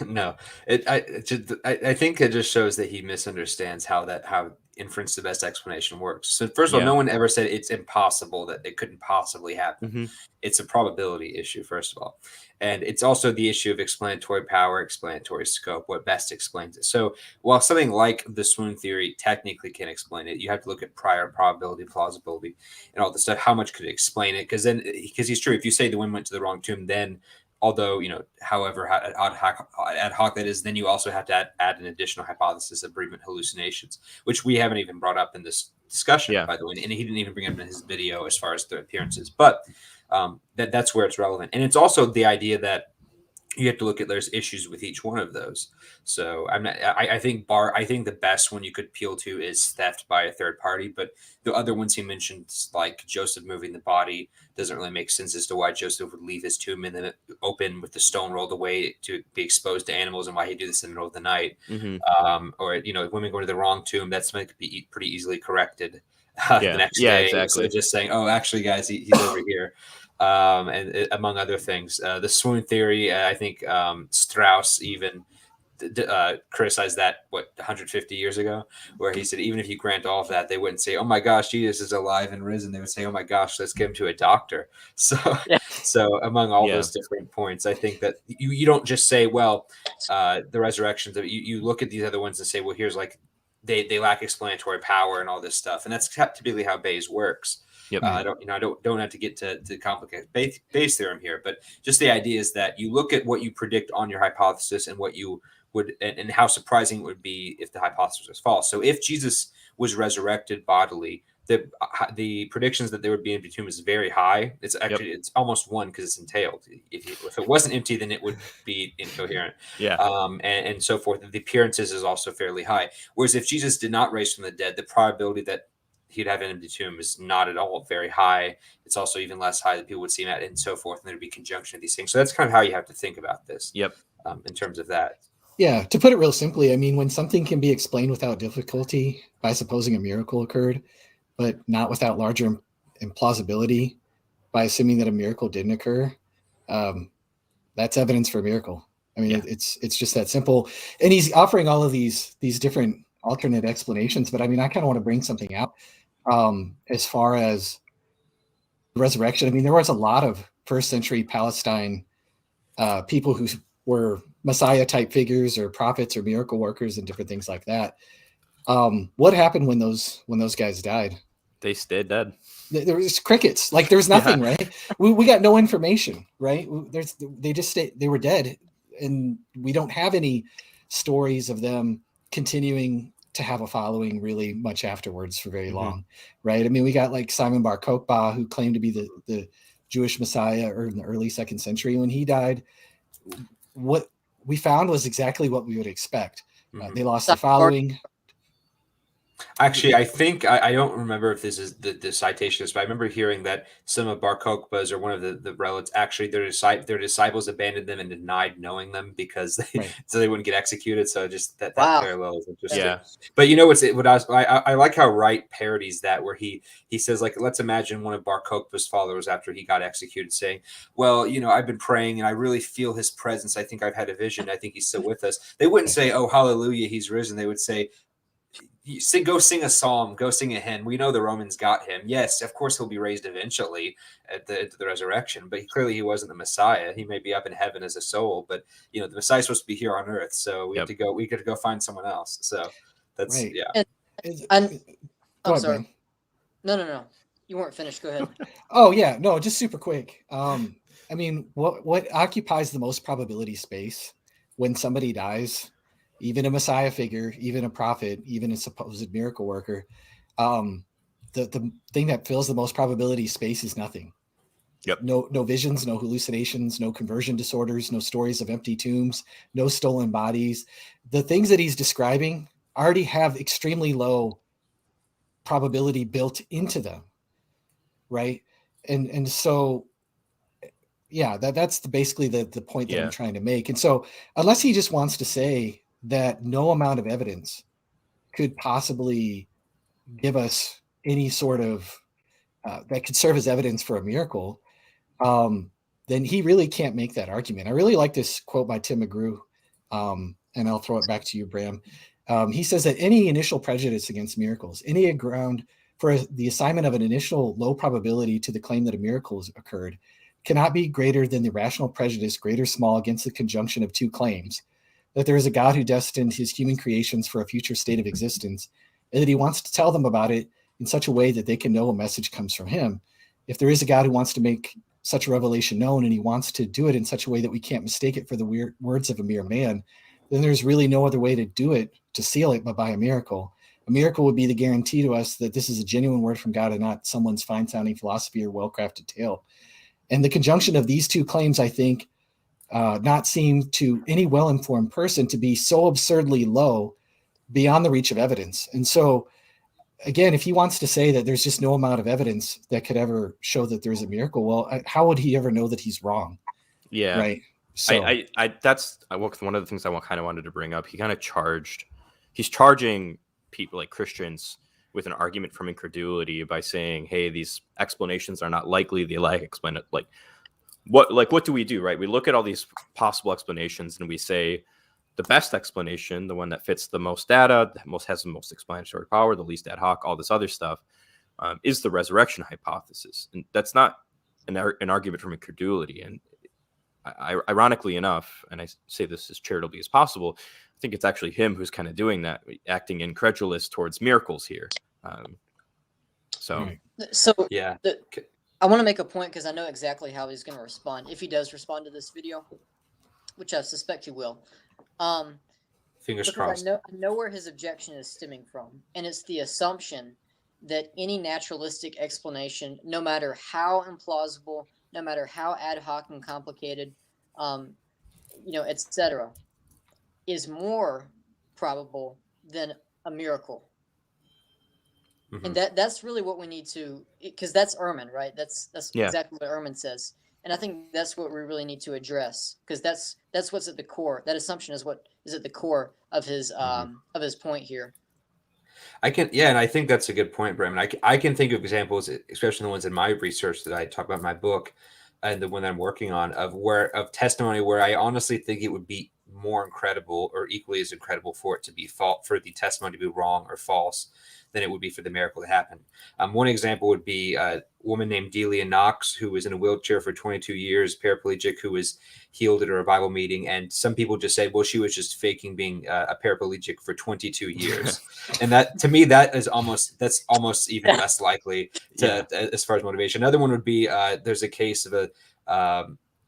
No, I think it just shows that he misunderstands how inference the best explanation works. So first of all, no one ever said it's impossible that it couldn't possibly happen. Mm-hmm. It's a probability issue, first of all. And it's also the issue of explanatory power, explanatory scope, what best explains it. So while something like the swoon theory technically can explain it, you have to look at prior probability, plausibility, and all this stuff. How much could it explain it? Because he's true. If you say the women went to the wrong tomb, then although, however ad hoc that is, then you also have to add an additional hypothesis of bereavement hallucinations, which we haven't even brought up in this discussion, by the way. And he didn't even bring up in his video as far as the appearances. But that's where it's relevant. And it's also the idea that you have to look at there's issues with each one of those. So I think the best one you could appeal to is theft by a third party, but the other ones he mentioned, like Joseph moving the body, doesn't really make sense as to why Joseph would leave his tomb and then open with the stone rolled away to be exposed to animals, and why he'd do this in the middle of the night. Mm-hmm. Or women going to the wrong tomb, that's something that could be pretty easily corrected the next day. Exactly. So just saying, oh, actually, guys, he's over here. And among other things, the swoon theory, I think Strauss even criticized that 150 years ago, where he said even if you grant all of that, they wouldn't say, oh my gosh, Jesus is alive and risen. They would say, oh my gosh, let's get him to a doctor. So among all those different points, I think that you don't just say, well, the resurrections, you look at these other ones and say, well, here's like they lack explanatory power and all this stuff, and that's typically how Bayes works. Yep. I don't have to get to complicate Bayes theorem here, but just the idea is that you look at what you predict on your hypothesis and what you would, and how surprising it would be if the hypothesis was false. So if Jesus was resurrected bodily, the predictions that there would be an empty tomb is very high. It's actually it's almost one because it's entailed. If it wasn't empty, then it would be incoherent. And so forth. The appearances is also fairly high. Whereas if Jesus did not raise from the dead, the probability that he'd have an empty tomb is not at all very high. It's also even less high that people would see him at, and so forth. And there'd be conjunction of these things. So that's kind of how you have to think about this. Yep. In terms of that. Yeah, to put it real simply, I mean, when something can be explained without difficulty by supposing a miracle occurred, but not without larger implausibility by assuming that a miracle didn't occur, that's evidence for a miracle. I mean, it's just that simple. And he's offering all of these different alternate explanations. But I mean, I kind of want to bring something out as far as resurrection. I mean, there was a lot of first century Palestine people who were Messiah type figures or prophets or miracle workers and different things like that. What happened when those guys died? They stayed dead. There was crickets. Like there's nothing, right? We got no information, right? They were dead, and we don't have any stories of them continuing to have a following really much afterwards for very long, right? I mean, we got like Simon Bar Kokhba, who claimed to be the Jewish Messiah or in the early 2nd century. When he died, what we found was exactly what we would expect. They lost the following. Actually, I think I don't remember if this is the citation is, but I remember hearing that some of Bar Kokhba's or one of the relatives, actually their disciples abandoned them and denied knowing them because so they wouldn't get executed. So just that parallel is interesting. Yeah. But you know I like how Wright parodies that, where he says, like, let's imagine one of Bar Kokhba's followers after he got executed saying, well, you know, I've been praying and I really feel his presence. I think I've had a vision. I think he's still with us. They wouldn't say, oh, hallelujah, he's risen. They would say, go sing a psalm, go sing a hymn. We know the Romans got him. Yes, of course he'll be raised eventually at the resurrection, but clearly he wasn't the Messiah. He may be up in heaven as a soul, but you know the Messiah's supposed to be here on earth, so we have to go. We got to go find someone else. So that's I'm sorry. No. You weren't finished. Go ahead. Oh yeah, no, just super quick. I mean, what occupies the most probability space when somebody dies? Even a Messiah figure, even a prophet, even a supposed miracle worker, the thing that fills the most probability space is nothing. Yep. No visions, no hallucinations, no conversion disorders, no stories of empty tombs, no stolen bodies. The things that he's describing already have extremely low probability built into them, right? And so, yeah, that's basically the point that I'm trying to make. And so, unless he just wants to say that no amount of evidence could possibly give us any sort of that could serve as evidence for a miracle, then he really can't make that argument. I really like this quote by Tim McGrew, and I'll throw it back to you, Bram. He says that any initial prejudice against miracles, any ground for the assignment of an initial low probability to the claim that a miracle has occurred, cannot be greater than the rational prejudice, great or small, against the conjunction of two claims: that there is a God who destined his human creations for a future state of existence, and that he wants to tell them about it in such a way that they can know a message comes from him. If there is a God who wants to make such a revelation known, and he wants to do it in such a way that we can't mistake it for the weird words of a mere man, then there's really no other way to do it, to seal it, but by a miracle. A miracle would be the guarantee to us that this is a genuine word from God and not someone's fine-sounding philosophy or well-crafted tale. And the conjunction of these two claims, I think, not seem to any well-informed person to be so absurdly low beyond the reach of evidence. And so, again, if he wants to say that there's just no amount of evidence that could ever show that there's a miracle, well, how would he ever know that he's wrong? Yeah. Right. So that's one of the things I kind of wanted to bring up. He's charging people like Christians with an argument from incredulity by saying, hey, these explanations are not likely. They explain it what do we do, right? We look at all these possible explanations and we say the best explanation, the one that fits the most data, has the most explanatory power, the least ad hoc, all this other stuff, is the resurrection hypothesis. And that's not an argument from incredulity. And ironically enough, and I say this as charitably as possible, I think it's actually him who's kind of doing that, acting incredulous towards miracles here. Yeah. I want to make a point because I know exactly how he's going to respond. If he does respond to this video, which I suspect he will. Fingers crossed. I know where his objection is stemming from. And it's the assumption that any naturalistic explanation, no matter how implausible, no matter how ad hoc and complicated, etc., is more probable than a miracle. And that's really what we need to, because that's Ehrman, right? That's exactly what Ehrman says. And I think that's what we really need to address, because that's what's at the core. That assumption is what is at the core of his point here. And I think that's a good point, Bremen. I can think of examples, especially the ones in my research that I talk about in my book and the one that I'm working on, of testimony where I honestly think it would be more incredible or equally as incredible for it to be for the testimony to be wrong or false than it would be for the miracle to happen. One example would be a woman named Delia Knox, who was in a wheelchair for 22 years, paraplegic, who was healed at a revival meeting. And some people just say, well, she was just faking being a paraplegic for 22 years. And that, to me, that's almost even less likely as far as motivation. Another one would be there's a case of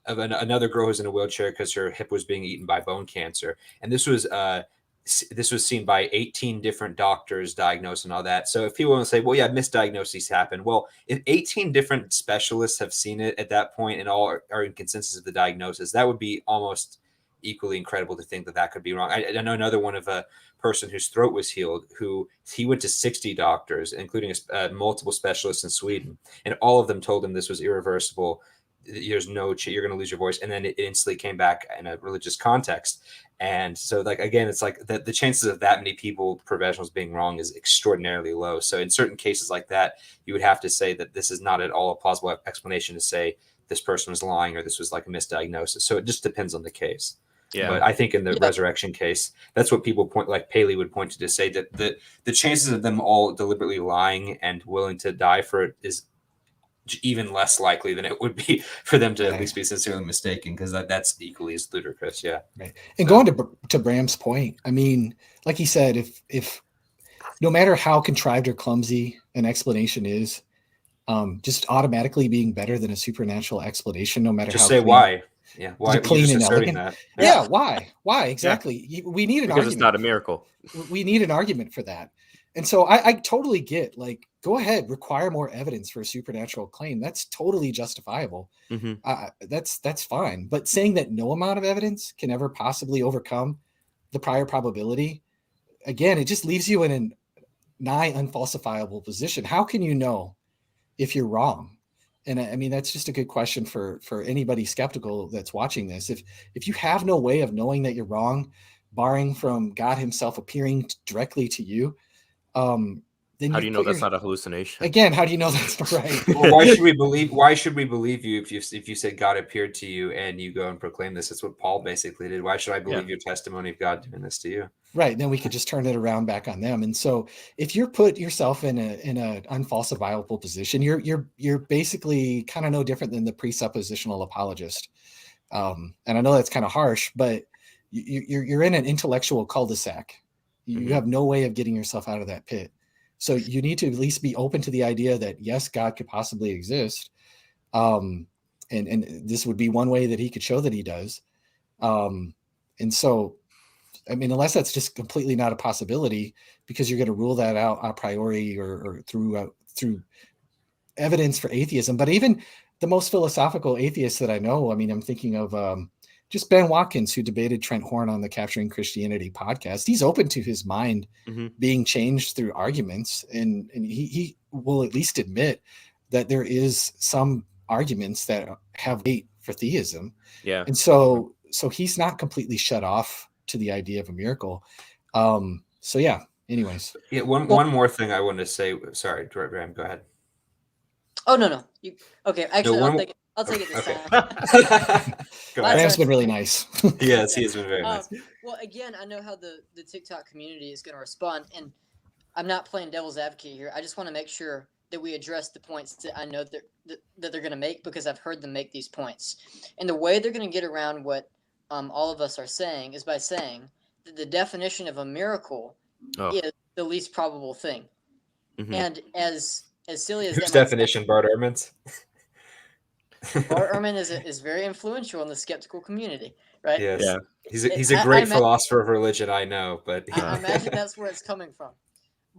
another girl who's in a wheelchair because her hip was being eaten by bone cancer. And this was seen by 18 different doctors, diagnosed and all that. So if people want to say, well, yeah, misdiagnoses happen. Well, if 18 different specialists have seen it at that point and all are in consensus of the diagnosis, that would be almost equally incredible to think that could be wrong. I know another one of a person whose throat was healed, who he went to 60 doctors, including multiple specialists in Sweden, and all of them told him this was irreversible. There's no you're going to lose your voice. And then it instantly came back in a religious context. And so, like, again, it's like the chances of that many people, professionals, being wrong is extraordinarily low. So in certain cases like that, you would have to say that this is not at all a plausible explanation to say this person was lying or this was like a misdiagnosis. So it just depends on the case. Yeah. But I think in the resurrection case, that's what people point, like Paley would point to say that the chances of them all deliberately lying and willing to die for it is even less likely than it would be for them to at least be sincerely mistaken, because that's equally as ludicrous. Yeah. Right. And going to Bram's point, I mean, like he said, if no matter how contrived or clumsy an explanation is, just automatically being better than a supernatural explanation, no matter just how say clean, why. Yeah. Why clean and elegant. that? Yeah. Why exactly? Yeah. We need an because argument. It's not a miracle. We need an argument for that. And so I totally get, like, go ahead, require more evidence for a supernatural claim. That's totally justifiable. That's fine. But saying that no amount of evidence can ever possibly overcome the prior probability, again, it just leaves you in a nigh unfalsifiable position. How can you know if you're wrong? And I mean, that's just a good question for anybody skeptical that's watching this. If you have no way of knowing that you're wrong, barring from God himself appearing directly to you, then how do you know that's not a hallucination? Again, how do you know that's not right? Well, why should we believe you if you said God appeared to you and you go and proclaim this? That's what Paul basically did. Why should I believe your testimony of God doing this to you? Right. Then we could just turn it around back on them. And so if you're put yourself in a unfalsifiable position, you're basically kind of no different than the presuppositional apologist. And I know that's kind of harsh, but you're in an intellectual cul-de-sac. You have no way of getting yourself out of that pit. So you need to at least be open to the idea that, yes, God could possibly exist. And this would be one way that he could show that he does. And so, I mean, unless that's just completely not a possibility, because you're going to rule that out a priori or through evidence for atheism. But even the most philosophical atheists that I know, I mean, I'm thinking of just Ben Watkins, who debated Trent Horn on the Capturing Christianity podcast. He's open to his mind being changed through arguments. And he will at least admit that there is some arguments that have weight for theism. Yeah. And so he's not completely shut off to the idea of a miracle. So yeah, anyways. Yeah. One more thing I wanted to say. Sorry, Graham, go ahead. Oh, no. Okay. Actually, I'll take it this time. Graham's been really nice. Yes, he has been very nice. Well, again, I know how the TikTok community is going to respond, and I'm not playing devil's advocate here. I just want to make sure that we address the points that I know that they're going to make, because I've heard them make these points. And the way they're going to get around what all of us are saying is by saying that the definition of a miracle is the least probable thing. And as silly as whose definition, Bart Ehrman's? Bart Ehrman is very influential in the skeptical community, right? Yes. Yeah. He's a great philosopher of religion, I know, but I imagine that's where it's coming from.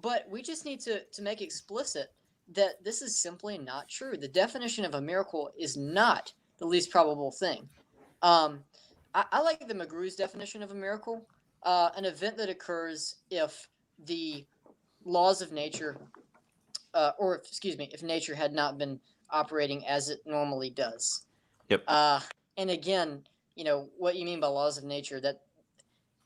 But we just need to make explicit that this is simply not true. The definition of a miracle is not the least probable thing. I like the McGrew's definition of a miracle, an event that occurs if the laws of nature or excuse me, if nature had not been operating as it normally does. Yep. And again, what you mean by laws of nature, that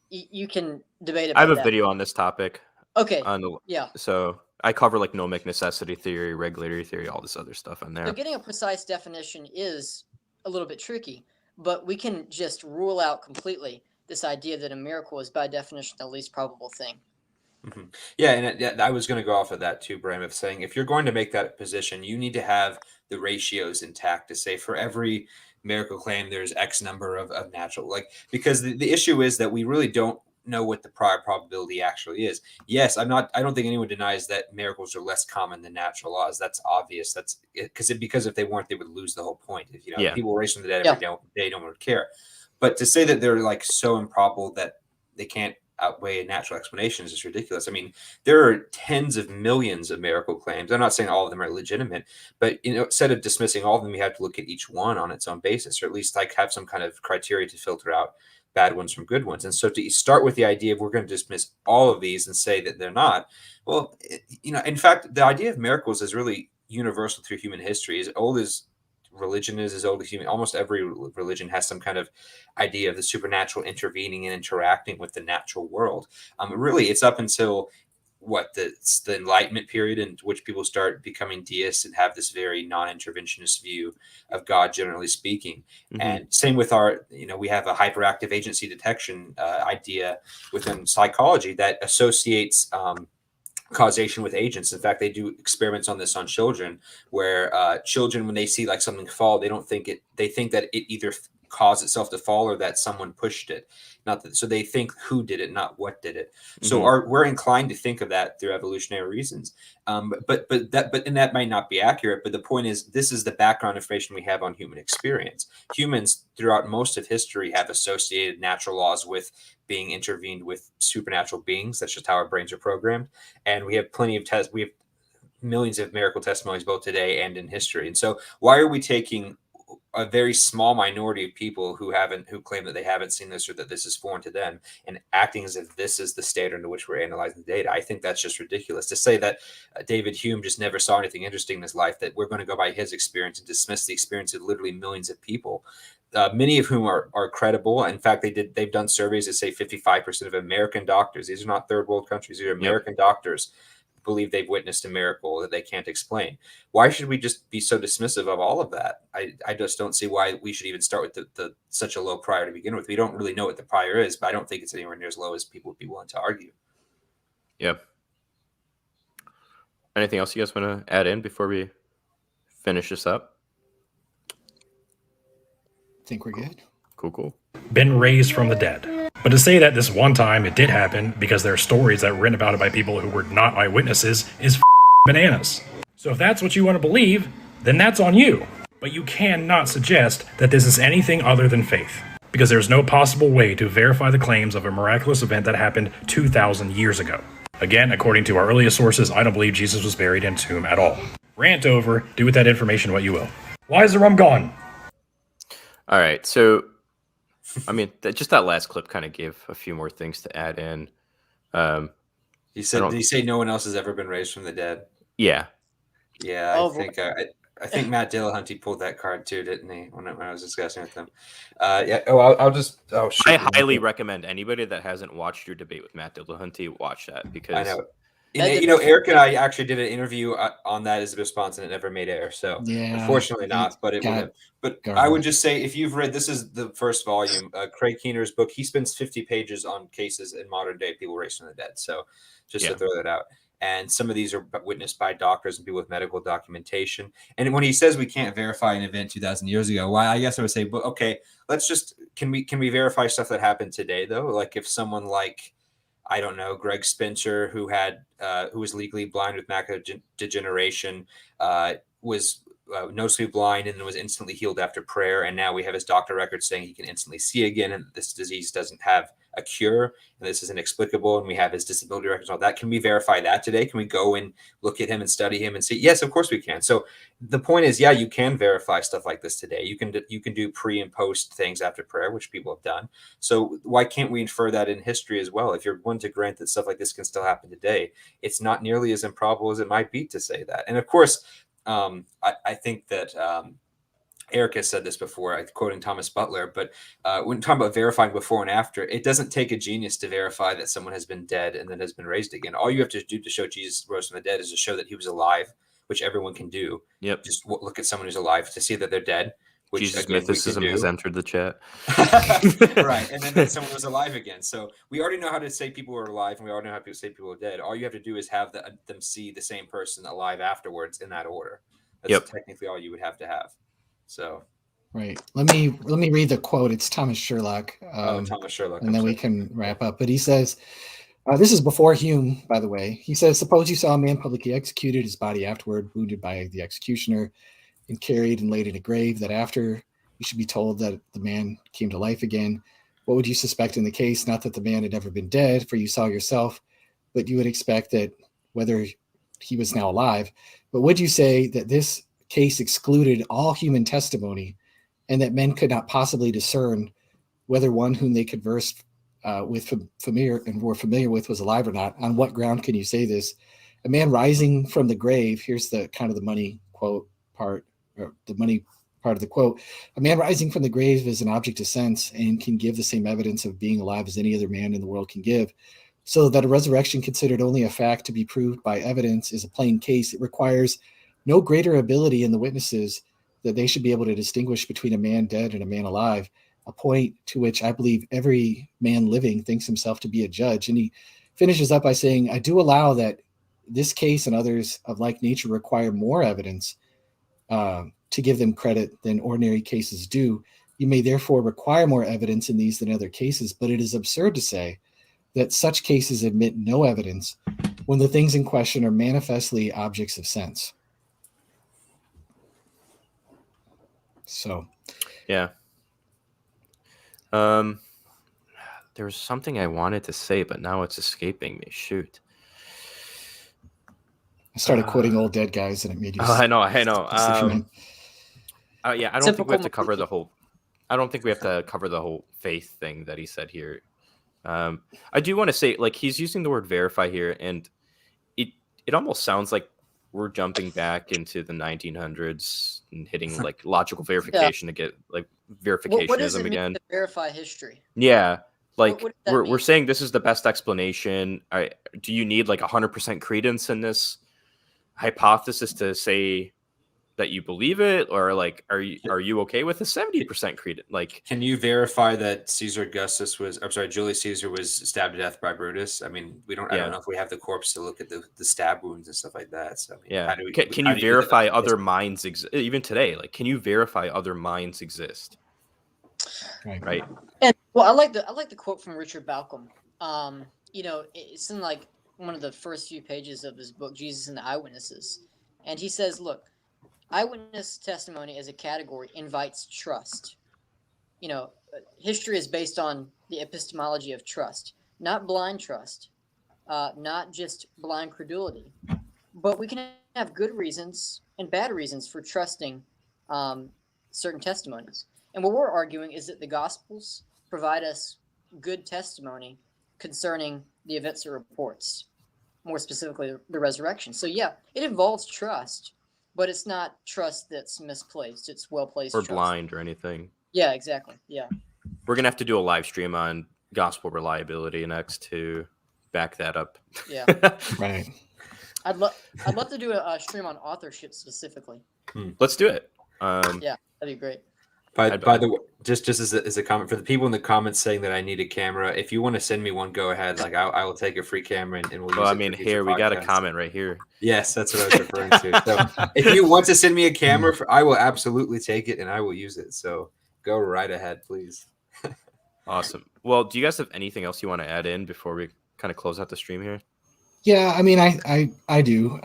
you can debate about I have a that. video on this topic. Okay. Yeah. So I cover like gnomic necessity theory, regulatory theory, all this other stuff in there. So getting a precise definition is a little bit tricky, but we can just rule out completely this idea that a miracle is by definition the least probable thing. Mm-hmm. Yeah, and I was going to go off of that too, Bram, of saying if you're going to make that position, you need to have the ratios intact to say for every miracle claim, there's X number of natural, because the issue is that we really don't know what the prior probability actually is. Yes, I don't think anyone denies that miracles are less common than natural laws. That's obvious. That's because if they weren't, they would lose the whole point. If people raise from the dead every day, no one would care. But to say that they're like so improbable that they can't outweigh natural explanations is ridiculous. I mean, there are tens of millions of miracle claims. I'm not saying all of them are legitimate, but instead of dismissing all of them, we have to look at each one on its own basis, or at least have some kind of criteria to filter out bad ones from good ones. And so to start with the idea of we're going to dismiss all of these and say that they're not, well, in fact, the idea of miracles is really universal through human history. As old as religion is, as old as human, almost every religion has some kind of idea of the supernatural intervening and interacting with the natural world. Really, it's up until the Enlightenment period in which people start becoming deists and have this very non-interventionist view of God, generally speaking. Mm-hmm. And same with we have a hyperactive agency detection idea within psychology that associates causation with agents. In fact, they do experiments on this on children, where children, when they see like something fall, they think that it either caused itself to fall or that someone pushed it. So they think who did it, not what did it. Mm-hmm. So we're inclined to think of that through evolutionary reasons. But that might not be accurate. But the point is, this is the background information we have on human experience. Humans throughout most of history have associated natural laws with being intervened with supernatural beings. That's just how our brains are programmed. And we have plenty of tests. We have millions of miracle testimonies both today and in history. And so why are we taking a very small minority of people who claim that they haven't seen this or that this is foreign to them and acting as if this is the standard into which we're analyzing the data? I think that's just ridiculous to say that David Hume just never saw anything interesting in his life, that we're going to go by his experience and dismiss the experience of literally millions of people. Many of whom are credible. In fact, they've done surveys that say 55% of American doctors, these are not third world countries, these are American doctors, believe they've witnessed a miracle that they can't explain. Why should we just be so dismissive of all of that? I just don't see why we should even start with the such a low prior to begin with. We don't really know what the prior is, but I don't think it's anywhere near as low as people would be willing to argue. Yep. Anything else you guys want to add in before we finish this up? I think we're good. Cool. Been raised from the dead. But to say that this one time it did happen because there are stories that were written about it by people who were not eyewitnesses is bananas. So if that's what you want to believe, then that's on you. But you cannot suggest that this is anything other than faith, because there's no possible way to verify the claims of a miraculous event that happened 2,000 years ago. Again, according to our earliest sources, I don't believe Jesus was buried in a tomb at all. Rant over, do with that information what you will. Why is the rum gone? All right, so I mean, just that last clip kind of gave a few more things to add in. Did you say no one else has ever been raised from the dead? Yeah. Yeah, I think Matt Dillahunty pulled that card too, didn't he? When I was discussing with him. Yeah. Oh, I highly recommend anybody that hasn't watched your debate with Matt Dillahunty watch that, because I know. Eric and I actually did an interview on that as a response, and it never made air. So unfortunately not, but it would have. But I would just say, if you've read, this is the first volume, Craig Keener's book. He spends 50 pages on cases in modern day people raised from the dead. So just to throw that out. And some of these are witnessed by doctors and people with medical documentation. And when he says we can't verify an event 2,000 years ago, well, I guess I would say, but okay, can we verify stuff that happened today though? Like if someone like, I don't know, Greg Spencer, who was legally blind with macular degeneration, was noticeably blind and then was instantly healed after prayer. And now we have his doctor record saying he can instantly see again, and this disease doesn't have a cure, and this is inexplicable. And we have his disability records, all that. Can we verify that today? Can we go and look at him and study him and see? Yes, of course we can. So the point is, yeah, you can verify stuff like this today. You can do pre and post things after prayer, which people have done. So why can't we infer that in history as well? If you're willing to grant that stuff like this can still happen today, it's not nearly as improbable as it might be to say that. And of course, I think that Eric has said this before, quoting Thomas Butler, but when talking about verifying before and after, it doesn't take a genius to verify that someone has been dead and then has been raised again. All you have to do to show Jesus rose from the dead is to show that he was alive, which everyone can do. Yep. Just look at someone who's alive to see that they're dead. Which, Jesus again, mythicism has entered the chat. Right. And then someone was alive again. So we already know how to say people are alive, and we already know how to say people are dead. All you have to do is have them see the same person alive afterwards in that order. That's technically all you would have to have. So right. Let me read the quote. It's Thomas Sherlock. Thomas Sherlock. And then we can wrap up. But he says, this is before Hume, by the way. He says, suppose you saw a man publicly executed, his body afterward wounded by the executioner, and carried and laid in a grave, that after you should be told that the man came to life again. What would you suspect in the case? Not that the man had ever been dead, for you saw yourself, but you would expect that whether he was now alive. But would you say that this case excluded all human testimony, and that men could not possibly discern whether one whom they conversed with were familiar with was alive or not? On what ground can you say this? A man rising from the grave, here's the kind of the money quote part, or the money part of the quote. A man rising from the grave is an object of sense and can give the same evidence of being alive as any other man in the world can give. So that a resurrection considered only a fact to be proved by evidence is a plain case. It requires no greater ability in the witnesses that they should be able to distinguish between a man dead and a man alive, a point to which I believe every man living thinks himself to be a judge. And he finishes up by saying, I do allow that this case and others of like nature require more evidence to give them credit than ordinary cases do. You may therefore require more evidence in these than other cases, but it is absurd to say that such cases admit no evidence when the things in question are manifestly objects of sense. So, yeah. There was something I wanted to say, but now it's escaping me. Shoot. I started quoting old dead guys, and it made you. I know. Yeah, I don't think we have to cover the whole. I don't think we have to cover the whole faith thing that he said here. I do want to say, like, he's using the word verify here, and it almost sounds like we're jumping back into the 1900s and hitting like logical verification to get like verificationism what does it mean again. to verify history? Yeah, like what does that mean? we're saying this is the best explanation. Do you need like 100% credence in this hypothesis to say that you believe it, or like are you okay with a 70% credence? Like, can you verify that Julius Caesar was stabbed to death by Brutus? I mean, I don't know if we have the corpse to look at the stab wounds and stuff like that. So I mean, can you verify other minds exist even today? Like, can you verify other minds exist? Right. And well, I like the quote from Richard Balcom. It's in like one of the first few pages of his book, Jesus and the Eyewitnesses, and he says, "Look, eyewitness testimony as a category invites trust. History is based on the epistemology of trust, not blind trust, not just blind credulity. But we can have good reasons and bad reasons for trusting certain testimonies. And what we're arguing is that the Gospels provide us good testimony concerning the events it reports, more specifically the resurrection. So yeah, it involves trust. But it's not trust that's misplaced. It's well-placed or trust. Blind or anything. Yeah, exactly. Yeah. We're going to have to do a live stream on gospel reliability next to back that up. Yeah. Right. I'd love to do a stream on authorship specifically. Let's do it. Yeah, that'd be great. By the way, just as a comment for the people in the comments saying that I need a camera, if you want to send me one, go ahead. Like I will take a free camera and we'll use it. Well, I mean, here we got a comment right here. Yes, that's what I was referring to. So if you want to send me a camera, I will absolutely take it and I will use it. So go right ahead, please. Awesome. Well, do you guys have anything else you want to add in before we kind of close out the stream here? Yeah, I mean, I do.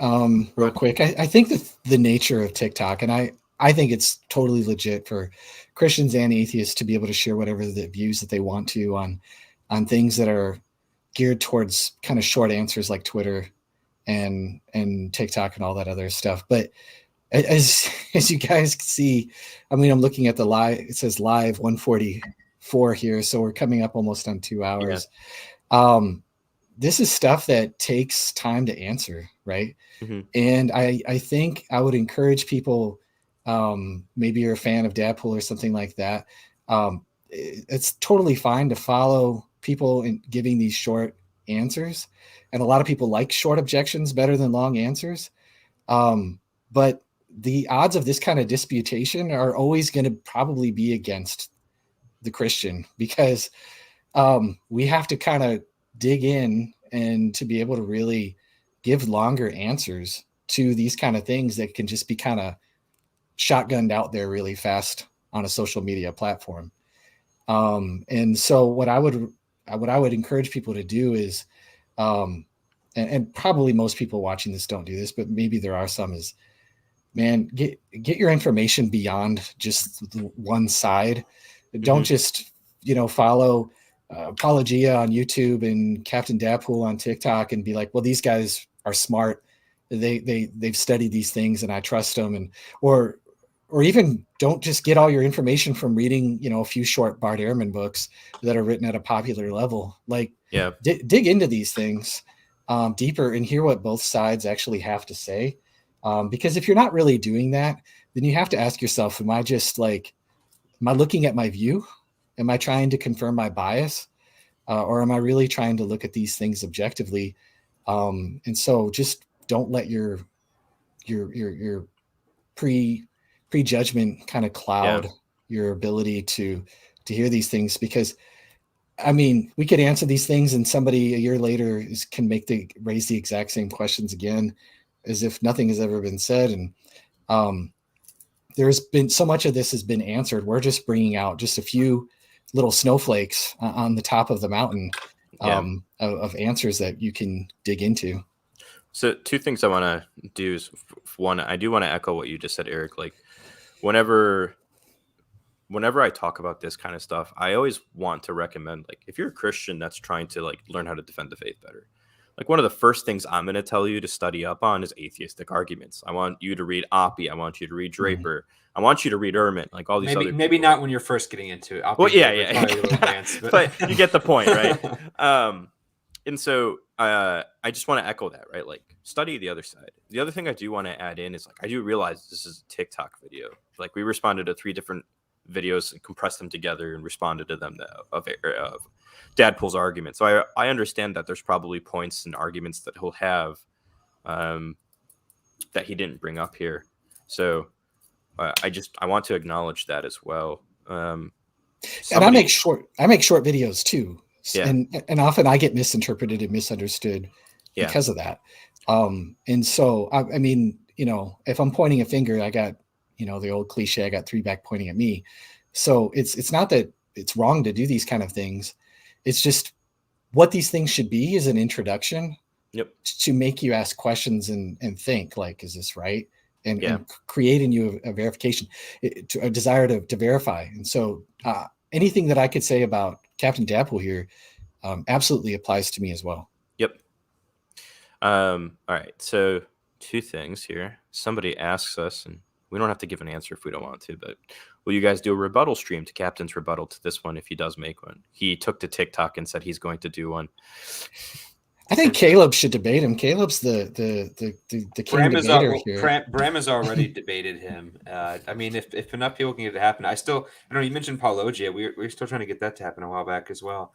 Real quick, I think that the nature of TikTok, and I think it's totally legit for Christians and atheists to be able to share whatever the views that they want to on things that are geared towards kind of short answers like Twitter and TikTok and all that other stuff. But as you guys can see, I mean, I'm looking at the live. It says live 144 here, so we're coming up almost on 2 hours. Yeah. This is stuff that takes time to answer, right? Mm-hmm. And I think I would encourage people, maybe you're a fan of Dadpool or something like that. It's totally fine to follow people in giving these short answers. And a lot of people like short objections better than long answers. But the odds of this kind of disputation are always going to probably be against the Christian, because we have to kind of dig in and to be able to really give longer answers to these kind of things that can just be kind of shotgunned out there really fast on a social media platform. And so what I would encourage people to do is, and probably most people watching this don't do this, but maybe there are some, is, man, get your information beyond just the one side. Don't just, follow Apologia on YouTube and CaptainDadpool on TikTok and be like, well, these guys are smart. They've studied these things and I trust them. And, or even don't just get all your information from reading, a few short Bart Ehrman books that are written at a popular level. Like, dig into these things deeper and hear what both sides actually have to say. Because if you're not really doing that, then you have to ask yourself, am I looking at my view? Am I trying to confirm my bias? Or am I really trying to look at these things objectively? And so just don't let your prejudgment kind of cloud your ability to hear these things, because I mean, we could answer these things and somebody a year later can raise the exact same questions again, as if nothing has ever been said. And there's been so much of this has been answered. We're just bringing out just a few little snowflakes on the top of the mountain of answers that you can dig into. So 2 things I want to do is, one, I do want to echo what you just said, Eric. Like, whenever I talk about this kind of stuff, I always want to recommend, like, if you're a Christian that's trying to like learn how to defend the faith better, like, one of the first things I'm going to tell you to study up on is atheistic arguments. I want you to read Oppie. I want you to read Draper. I want you to read Ehrman, like all these other maybe not when you're first getting into it. Well, advanced, but you get the point, right? And so I just want to echo that, right? Like, study the other side. The other thing I do want to add in is, like, I do realize this is a TikTok video. Like, we responded to 3 different videos and compressed them together and responded to them of Dadpool's argument. So I understand that there's probably points and arguments that he'll have that he didn't bring up here. So I want to acknowledge that as well. And I make short videos too. Yeah. And often I get misinterpreted and misunderstood because of that. And so, I mean, if I'm pointing a finger, I got, the old cliche, I got 3 back pointing at me. So it's not that it's wrong to do these kind of things. It's just what these things should be is an introduction to make you ask questions and think, like, is this right? And create in you a verification, a desire to verify. And so anything that I could say about CaptainDadpool here absolutely applies to me as well. Yep. All right. So 2 things here. Somebody asks us, and we don't have to give an answer if we don't want to, but will you guys do a rebuttal stream to Captain's rebuttal to this one if he does make one? He took to TikTok and said he's going to do one. I think Caleb should debate him. Caleb's the king debater here. Bram has already debated him. I mean, if enough people can get it to happen, I know you mentioned Apologia. We're still trying to get that to happen a while back as well.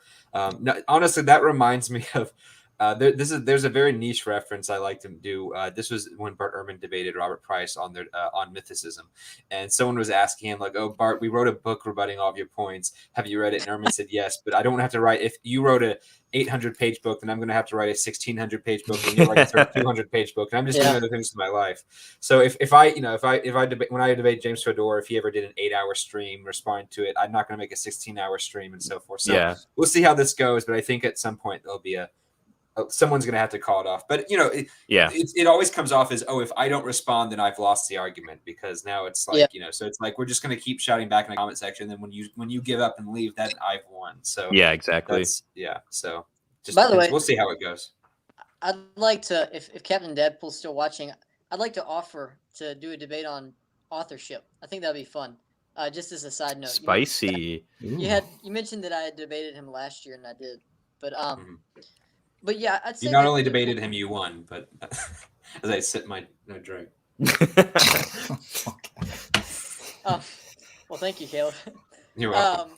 Honestly, that reminds me of there's a very niche reference I like to do. This was when Bart Ehrman debated Robert Price on mythicism, and someone was asking him, like, "Oh, Bart, we wrote a book rebutting all of your points. Have you read it?" And Ehrman said, "Yes, but I don't have to write. If you wrote a 800-page book, then I'm going to have to write a 1,600-page book, and you're like a 200-page book, and I'm just doing other things in my life." So if I debate, when I debate James Fedor, if he ever did an 8-hour stream responding to it, I'm not going to make a 16-hour stream and so forth. So we'll see how this goes, but I think at some point there'll be a someone's going to have to call it off. But, you know, it always comes off as, oh, if I don't respond, then I've lost the argument, because now it's like, you know, so it's like, we're just going to keep shouting back in the comment section. Then when you give up and leave, then I've won. So yeah, exactly. So just By the way, we'll see how it goes. I'd like to, if Captain Deadpool's still watching, I'd like to offer to do a debate on authorship. I think that'd be fun. Just as a side note, Spicy. You mentioned that I had debated him last year, and I did. But yeah, I'd say you not only debated him, you won. But as I sip my drink. Well, thank you, Caleb. You're welcome.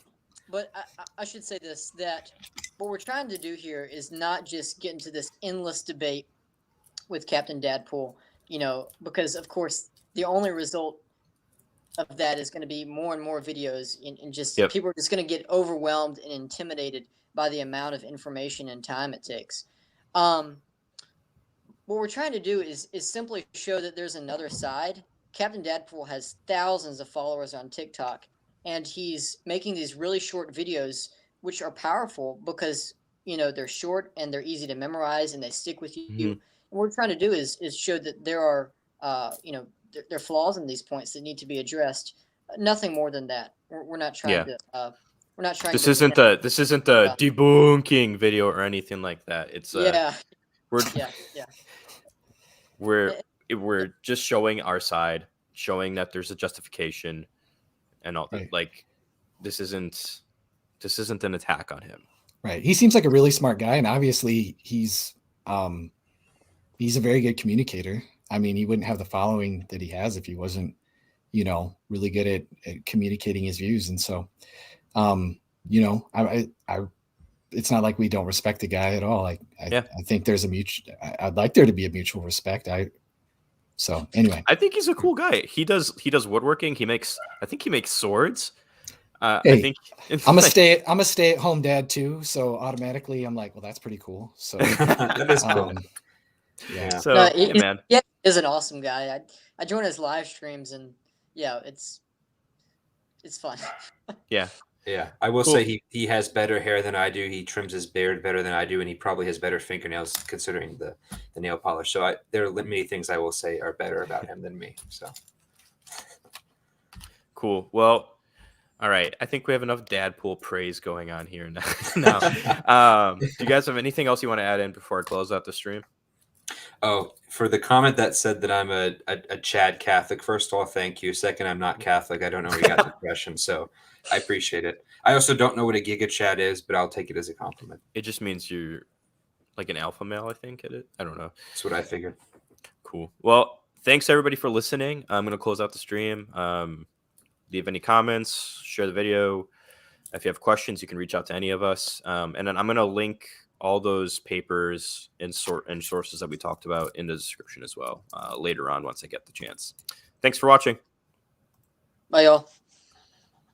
But I should say this, that what we're trying to do here is not just get into this endless debate with Captain Dadpool, you know, because, of course, the only result of that is going to be more and more videos, and just people are just going to get overwhelmed and intimidated by the amount of information and time it takes. What we're trying to do is simply show that there's another side. Captain Dadpool has thousands of followers on TikTok, and he's making these really short videos, which are powerful because, you know, they're short and they're easy to memorize and they stick with you. Mm-hmm. What we're trying to do is show that there are, you know, there are flaws in these points that need to be addressed. Nothing more than that. We're not trying to. We're not trying. This isn't a debunking video or anything like that. It's we're just showing our side, showing that there's a justification, and all. Right. Like this isn't an attack on him. Right. He seems like a really smart guy, and obviously he's a very good communicator. I mean, he wouldn't have the following that he has if he wasn't, you know, really good at communicating his views. And so, you know, I it's not like we don't respect the guy at all. I think there's I'd like there to be a mutual respect. So anyway, I think he's a cool guy. He does woodworking. I think he makes swords. Hey, I think I'm a stay-at-home dad too. So automatically I'm like, well, that's pretty cool. So that is cool. Yeah. So man. Yeah, he is an awesome guy. I join his live streams, and it's fun. Yeah. Yeah. I will say he has better hair than I do. He trims his beard better than I do, and he probably has better fingernails considering the nail polish. So there are many things I will say are better about him than me. So cool. Well, all right. I think we have enough Dadpool praise going on here now. Do you guys have anything else you want to add in before I close out the stream? Oh, for the comment that said that I'm a Chad Catholic, first of all, thank you. Second, I'm not Catholic. I don't know where you got the impression, so I appreciate it. I also don't know what a Giga Chad is, but I'll take it as a compliment. It just means you're like an alpha male, I think. I don't know. That's what I figured. Cool. Well, thanks everybody for listening. I'm going to close out the stream. Leave any comments, share the video. If you have questions, you can reach out to any of us. And then I'm going to link all those papers and sources that we talked about in the description as well later on once I get the chance. Thanks for watching. Bye, y'all.